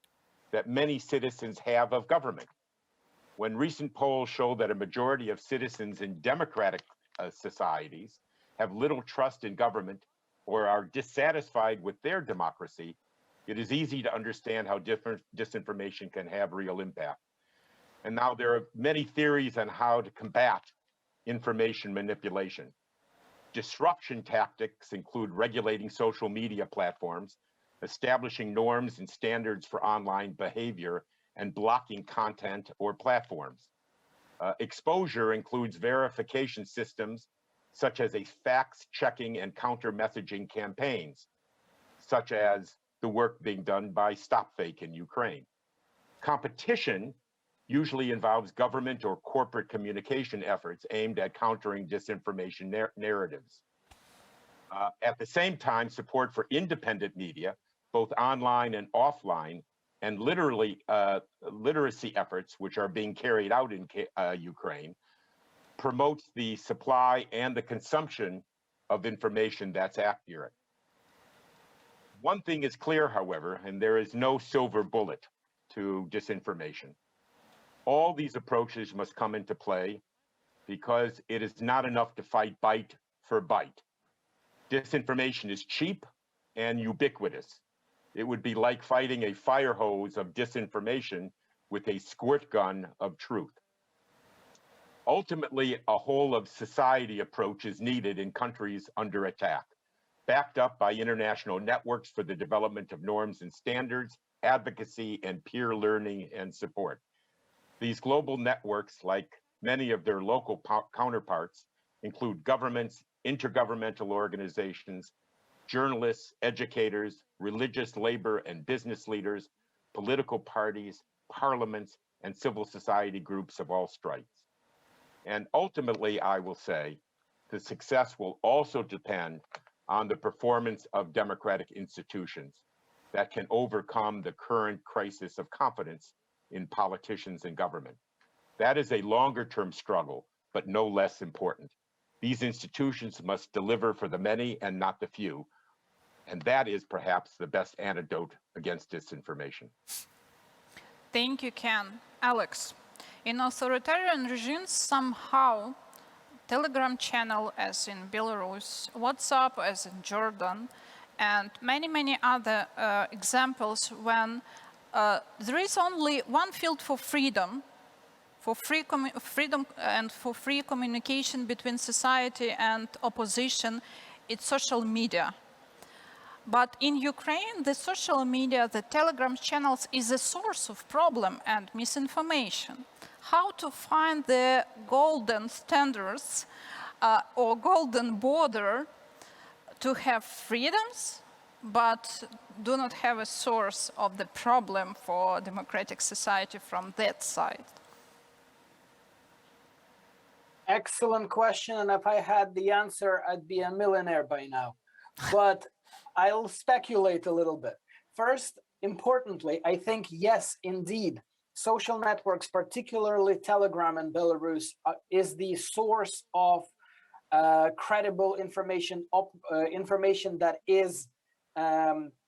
that many citizens have of government. When recent polls show that a majority of citizens in democratic societies have little trust in government or are dissatisfied with their democracy, it is easy to understand how disinformation can have real impact. And now there are many theories on how to combat information manipulation. Disruption tactics include regulating social media platforms, establishing norms and standards for online behavior, and blocking content or platforms. Exposure includes verification systems such as a facts-checking and counter-messaging campaigns, such as the work being done by StopFake in Ukraine. Competition usually involves government or corporate communication efforts aimed at countering disinformation narratives. At the same time, support for independent media, both online and offline, and literacy efforts, which are being carried out in Ukraine, promotes the supply and the consumption of information that's accurate. One thing is clear, however, and there is no silver bullet to disinformation. All these approaches must come into play because it is not enough to fight bite for bite. Disinformation is cheap and ubiquitous. It would be like fighting a fire hose of disinformation with a squirt gun of truth. Ultimately, a whole of society approach is needed in countries under attack, backed up by international networks for the development of norms and standards, advocacy, and peer learning and support. These global networks, like many of their local counterparts, include governments, intergovernmental organizations, journalists, educators, religious, labor, and business leaders, political parties, parliaments, and civil society groups of all stripes. And ultimately, I will say, the success will also depend on the performance of democratic institutions that can overcome the current crisis of confidence in politicians and government. That is a longer-term struggle, but no less important. These institutions must deliver for the many and not the few, and that is perhaps the best antidote against disinformation. Thank you, Ken. Alex, in authoritarian regimes, somehow, Telegram channel as in Belarus, WhatsApp as in Jordan, and many other examples when there is only one field for freedom and for free communication between society and opposition, it's social media. But in Ukraine, the social media, the Telegram channels is a source of problem and misinformation. How to find the golden standards or golden border to have freedoms, but do not have a source of the problem for democratic society from that side? Excellent question, and if I had the answer, I'd be a millionaire by now. But I'll speculate a little bit. First, importantly, I think, yes, indeed, social networks, particularly Telegram in Belarus, is the source of credible information, information that is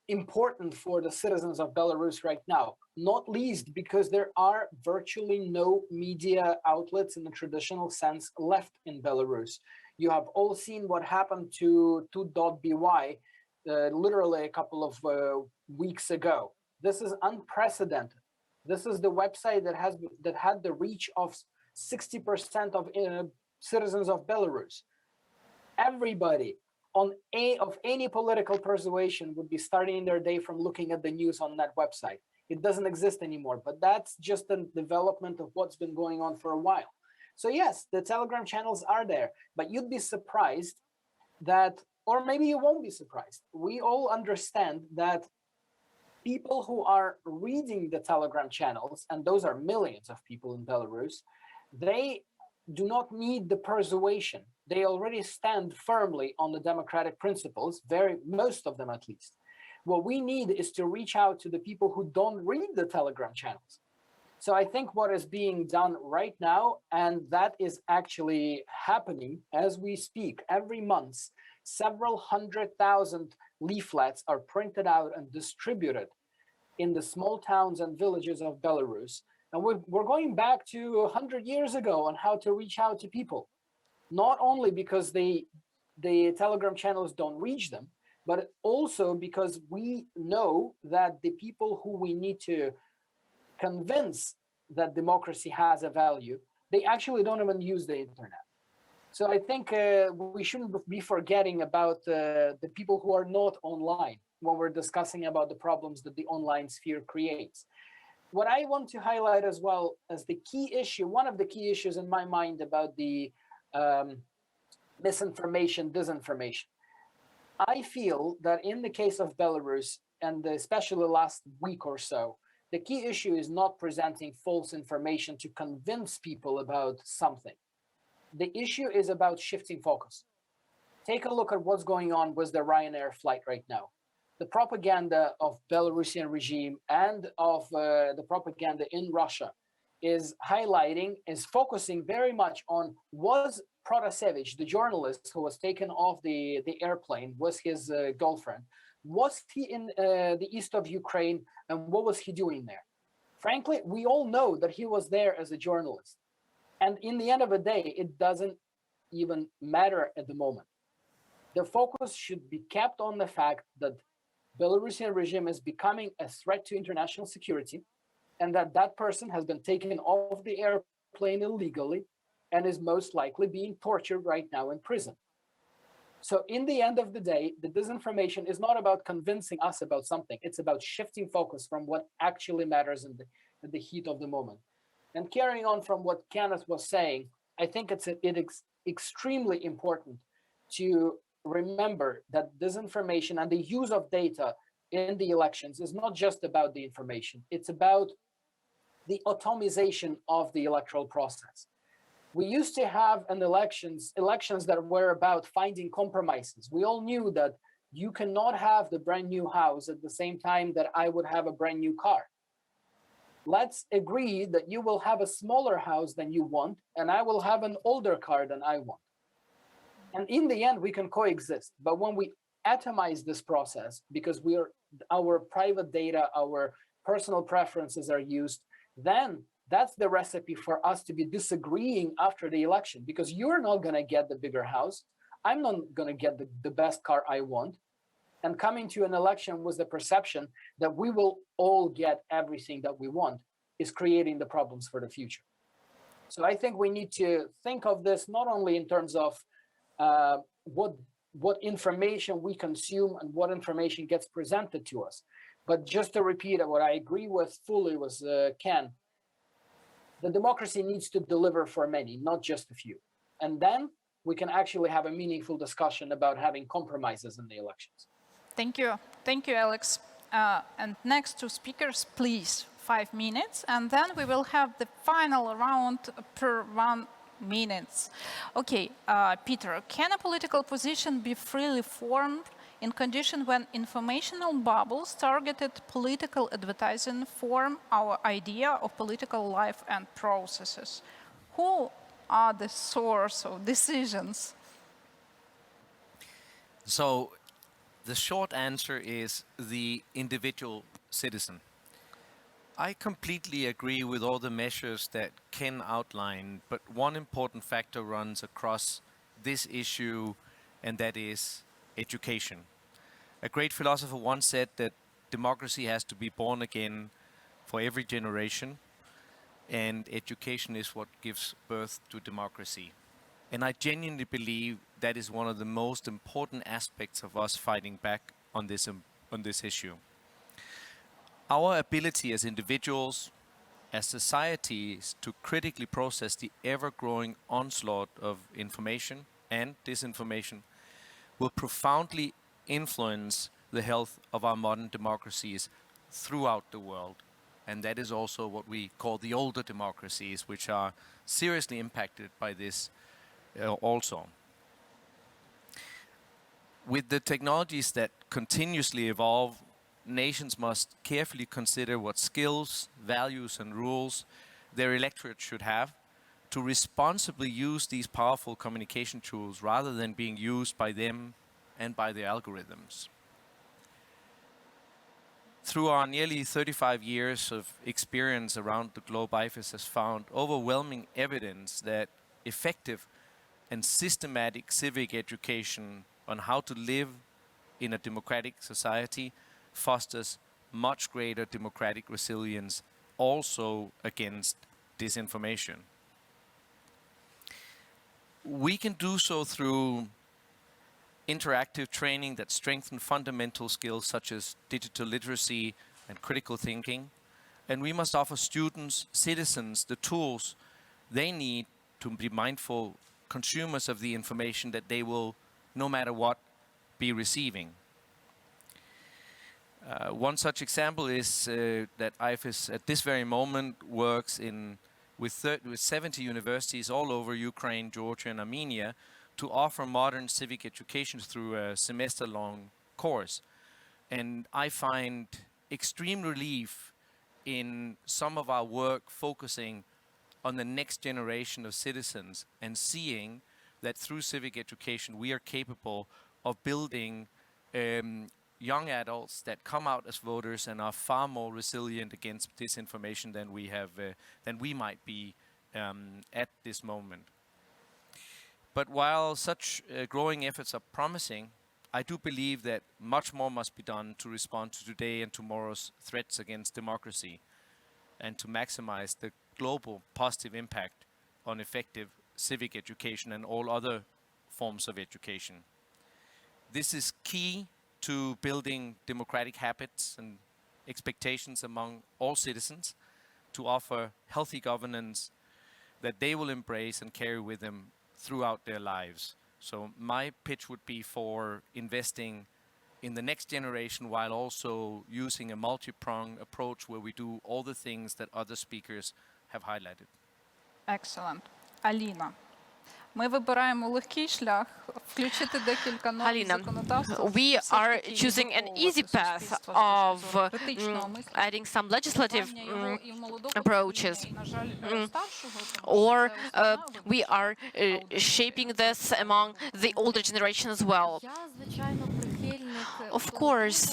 important for the citizens of Belarus right now, not least because there are virtually no media outlets in the traditional sense left in Belarus. You have all seen what happened to 2.by, literally a couple of weeks ago. This is unprecedented. This is the website that had the reach of 60% of citizens of Belarus. Everybody of any political persuasion would be starting their day from looking at the news on that website. It doesn't exist anymore, but that's just a development of what's been going on for a while. So yes, the Telegram channels are there, but you'd be surprised that, or maybe you won't be surprised. We all understand that people who are reading the Telegram channels, and those are millions of people in Belarus, they do not need the persuasion. They already stand firmly on the democratic principles, most of them at least. What we need is to reach out to the people who don't read the Telegram channels. So I think what is being done right now, and that is actually happening as we speak, every month, several 100,000 leaflets are printed out and distributed in the small towns and villages of Belarus. And we're going back to 100 years ago on how to reach out to people, not only because the Telegram channels don't reach them, but also because we know that the people who we need to convince that democracy has a value, they actually don't even use the internet. So I think we shouldn't be forgetting about the people who are not online when we're discussing about the problems that the online sphere creates. What I want to highlight as well as the key issue, one of the key issues in my mind about the misinformation, disinformation. I feel that in the case of Belarus, and especially last week or so, the key issue is not presenting false information to convince people about something. The issue is about shifting focus. Take a look at what's going on with the Ryanair flight right now. The propaganda of Belarusian regime and of the propaganda in Russia is focusing very much on, was Protasevich, the journalist who was taken off the airplane with his girlfriend, was he in the east of Ukraine, and what was he doing there? Frankly, we all know that he was there as a journalist. And in the end of the day, it doesn't even matter at the moment. The focus should be kept on the fact that Belarusian regime is becoming a threat to international security, and that person has been taken off the airplane illegally and is most likely being tortured right now in prison. So in the end of the day, the disinformation is not about convincing us about something. It's about shifting focus from what actually matters in the heat of the moment. And carrying on from what Kenneth was saying, I think it's extremely important to remember that disinformation and the use of data in the elections is not just about the information. It's about the automation of the electoral process. We used to have elections that were about finding compromises. We all knew that you cannot have the brand new house at the same time that I would have a brand new car. Let's agree that you will have a smaller house than you want, and I will have an older car than I want. And in the end, we can coexist. But when we atomize this process, because our private data, our personal preferences are used, then that's the recipe for us to be disagreeing after the election, because you're not going to get the bigger house. I'm not going to get the best car I want. And coming to an election with the perception that we will all get everything that we want is creating the problems for the future. So I think we need to think of this not only in terms of what information we consume and what information gets presented to us, but just to repeat what I agree with fully with Ken, the democracy needs to deliver for many, not just a few. And then we can actually have a meaningful discussion about having compromises in the elections. Thank you. Thank you, Alex. And next two speakers, please, 5 minutes. And then we will have the final round per 1 minute. Okay, Peter, can a political position be freely formed in conditions when informational bubbles targeted political advertising form our idea of political life and processes? Who are the source of decisions? So the short answer is the individual citizen. I completely agree with all the measures that Ken outlined, but one important factor runs across this issue, and that is education. A great philosopher once said that democracy has to be born again for every generation, and education is what gives birth to democracy. And I genuinely believe that is one of the most important aspects of us fighting back on this issue. Our ability as individuals, as societies, to critically process the ever-growing onslaught of information and disinformation will profoundly influence the health of our modern democracies throughout the world. And that is also what we call the older democracies, which are seriously impacted by this also. With the technologies that continuously evolve, nations must carefully consider what skills, values, and rules their electorate should have to responsibly use these powerful communication tools rather than being used by them and by their algorithms. Through our nearly 35 years of experience around the globe, IFES has found overwhelming evidence that effective and systematic civic education on how to live in a democratic society fosters much greater democratic resilience also against disinformation. We can do so through interactive training that strengthens fundamental skills such as digital literacy and critical thinking. And we must offer students, citizens, the tools they need to be mindful consumers of the information that they will, no matter what, be receiving. One such example is that IFES at this very moment works with 70 universities all over Ukraine, Georgia, and Armenia to offer modern civic education through a semester-long course. And I find extreme relief in some of our work focusing on the next generation of citizens and seeing that through civic education we are capable of building young adults that come out as voters and are far more resilient against disinformation than we might be at this moment. But while such growing efforts are promising, I do believe that much more must be done to respond to today and tomorrow's threats against democracy and to maximize the global positive impact on effective civic education and all other forms of education. This is key to building democratic habits and expectations among all citizens to offer healthy governance that they will embrace and carry with them throughout their lives. So my pitch would be for investing in the next generation while also using a multi-pronged approach where we do all the things that other speakers have highlighted. Excellent. Аліна. Ми вибираємо легкий шлях, включити декілька норм законодавства. We are choosing an easy path of adding some legislative approaches. Or we are shaping this among the older generation as well. Of course,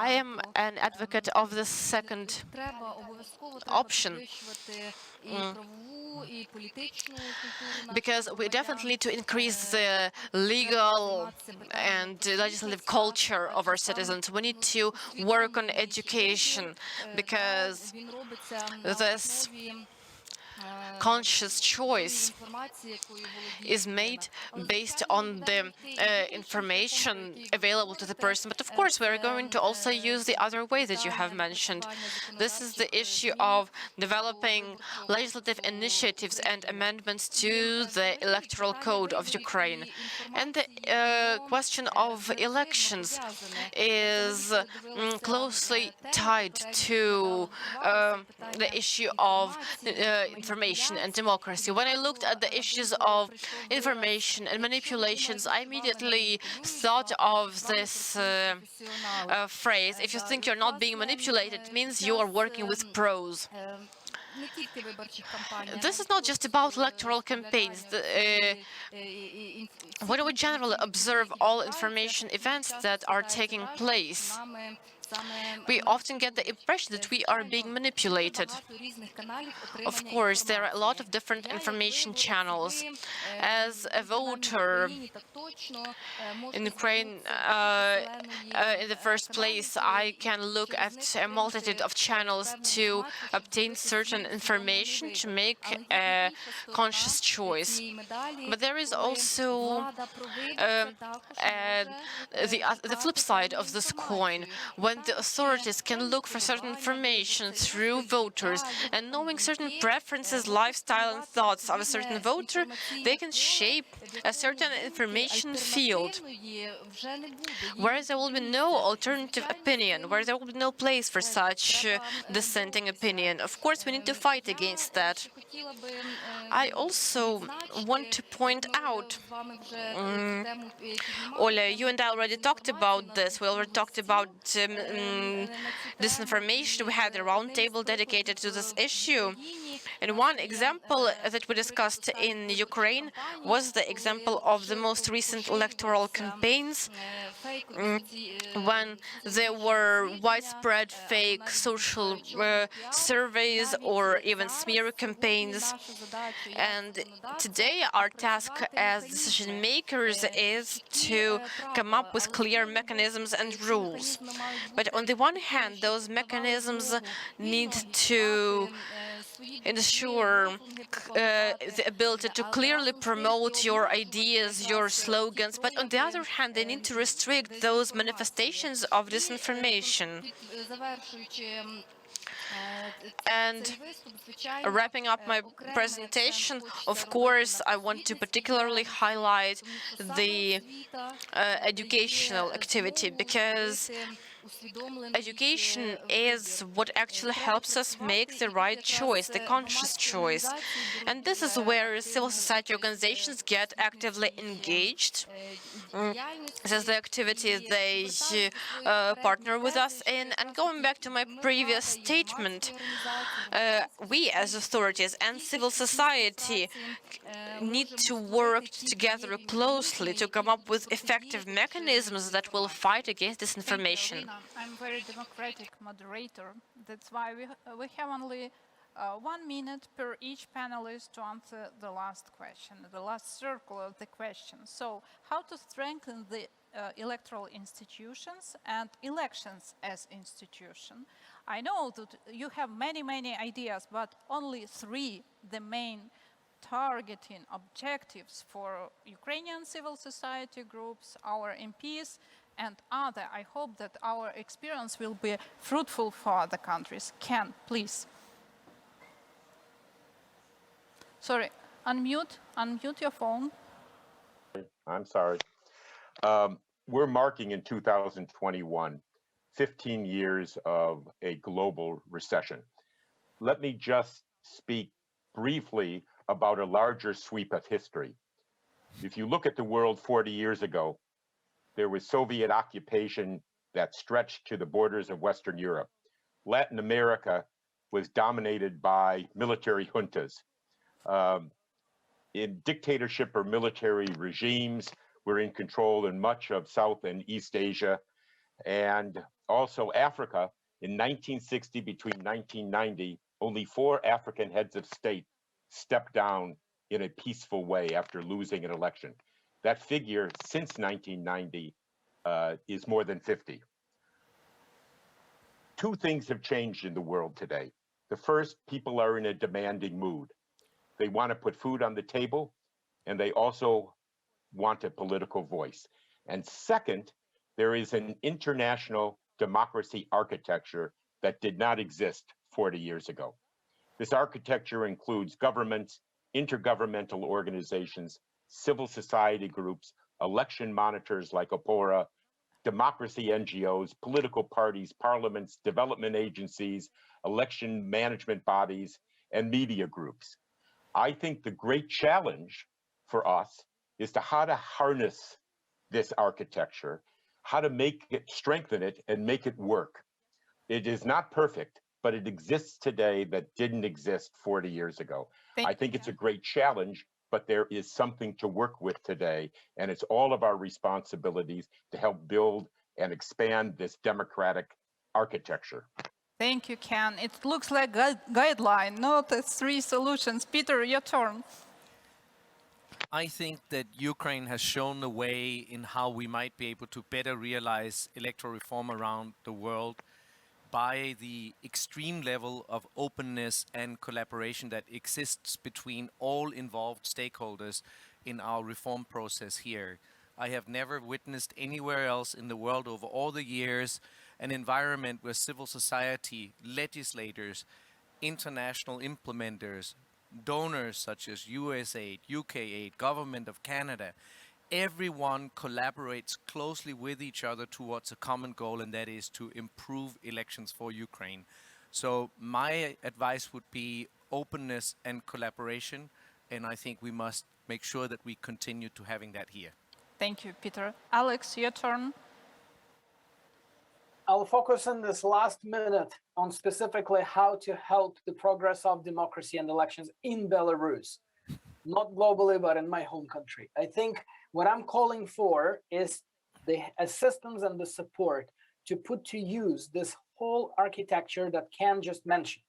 I am an advocate of the second option. Because we definitely need to increase the legal and legislative culture of our citizens. We need to work on education because this conscious choice is made based on the information available to the person. But of course, we're going to also use the other way that you have mentioned. This is the issue of developing legislative initiatives and amendments to the electoral code of Ukraine. And the question of elections is closely tied to the issue of information and democracy. When I looked at the issues of information and manipulations, I immediately thought of this phrase: if you think you're not being manipulated, it means you are working with pros. This is not just about electoral campaigns. When we generally observe all information events that are taking place, we often get the impression that we are being manipulated. Of course, there are a lot of different information channels. As a voter in Ukraine, in the first place, I can look at a multitude of channels to obtain certain information to make a conscious choice. But there is also the flip side of this coin, when the authorities can look for certain information through voters, and knowing certain preferences, lifestyle and thoughts of a certain voter, they can shape a certain information field where there will be no alternative opinion, where there will be no place for such dissenting opinion. Of course, we need to fight against that. I also want to point out, Oля, you and I already talked about this. We already talked about disinformation. We had a roundtable dedicated to this issue. And one example that we discussed in Ukraine was the example of the most recent electoral campaigns, when there were widespread fake social surveys or even smear campaigns. And today our task as decision makers is to come up with clear mechanisms and rules. But on the one hand, those mechanisms need to ensure the ability to clearly promote your ideas, your slogans, but on the other hand, they need to restrict those manifestations of disinformation. And wrapping up my presentation, of course, I want to particularly highlight the educational activity, because education is what actually helps us make the right choice, the conscious choice. And this is where civil society organizations get actively engaged. This is the activity they partner with us in. And going back to my previous statement, we as authorities and civil society need to work together closely to come up with effective mechanisms that will fight against disinformation. I'm very democratic moderator. That's why we have only 1 minute per each panelist to answer the last question, the last circle of the question. So, how to strengthen the electoral institutions and elections as institution? I know that you have many ideas, but only 3, the main targeting objectives for Ukrainian civil society groups, our MPs, and other. I hope that our experience will be fruitful for other countries. Ken, please. Sorry, unmute your phone. I'm sorry. We're marking in 2021 15 years of a global recession. Let me just speak briefly about a larger sweep of history. If you look at the world 40 years ago, there was Soviet occupation that stretched to the borders of Western Europe. Latin America was dominated by military juntas. In dictatorship or military regimes were in control in much of South and East Asia. And also Africa, in 1960, between 1990, only 4 African heads of state stepped down in a peaceful way after losing an election. That figure since 1990 is more than 50. 2 things have changed in the world today. The first, people are in a demanding mood. They want to put food on the table, and they also want a political voice. And second, there is an international democracy architecture that did not exist 40 years ago. This architecture includes governments, intergovernmental organizations, civil society groups, election monitors like OPORA, democracy NGOs, political parties, parliaments, development agencies, election management bodies, and media groups. I think the great challenge for us is how to harness this architecture, how to make it, strengthen it, and make it work. It is not perfect, but it exists today that didn't exist 40 years ago. I think it's a great challenge, but there is something to work with today, and it's all of our responsibilities to help build and expand this democratic architecture. Thank you, Ken. It looks like a guideline, not as 3 solutions. Peter, your turn. I think that Ukraine has shown the way in how we might be able to better realize electoral reform around the world by the extreme level of openness and collaboration that exists between all involved stakeholders in our reform process here. I have never witnessed anywhere else in the world over all the years an environment where civil society, legislators, international implementers, donors such as US aid, UK aid, government of Canada, everyone collaborates closely with each other towards a common goal, and that is to improve elections for Ukraine. So my advice would be openness and collaboration, and I think we must make sure that we continue to having that here. Thank you, Peter. Alex, your turn. I'll focus in this last minute on specifically how to help the progress of democracy and elections in Belarus, not globally, but in my home country. I think what I'm calling for is the assistance and the support to put to use this whole architecture that Ken just mentioned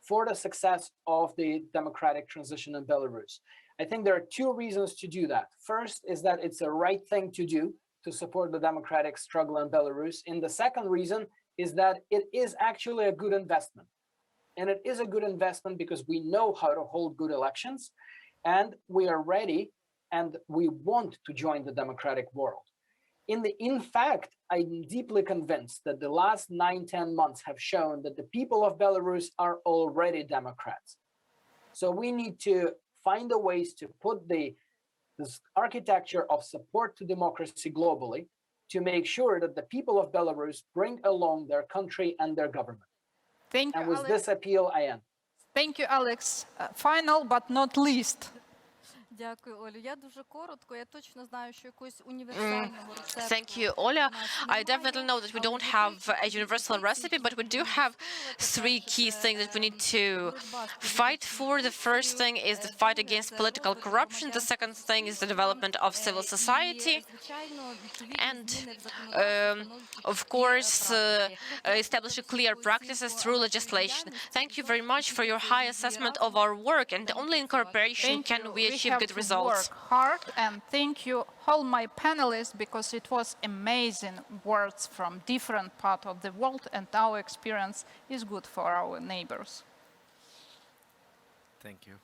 for the success of the democratic transition in Belarus. I think there are 2 reasons to do that. First is that it's a right thing to do to support the democratic struggle in Belarus. And the second reason is that it is actually a good investment. And it is a good investment because we know how to hold good elections, and we are ready and we want to join the democratic world. In fact, I'm deeply convinced that the last 9-10 months have shown that the people of Belarus are already Democrats. So we need to find the ways to put this architecture of support to democracy globally to make sure that the people of Belarus bring along their country and their government. Thank you, and with Alex. this appeal, I end. Thank you, Alex. Final but not least. Дякую, Олю. Я дуже коротко. Я точно знаю, що якогось універсального рецепту. Thank you, Oля. I definitely know that we don't have a universal recipe, but we do have 3 key things that we need to fight for. The first thing is the fight against political corruption. The second thing is the development of civil society. And, of course, establishing clear practices through legislation. Thank you very much for your high assessment of our work, and only in cooperation can we achieve good results. Work hard, and thank you all my panelists, because it was amazing words from different parts of the world, and our experience is good for our neighbors. Thank you.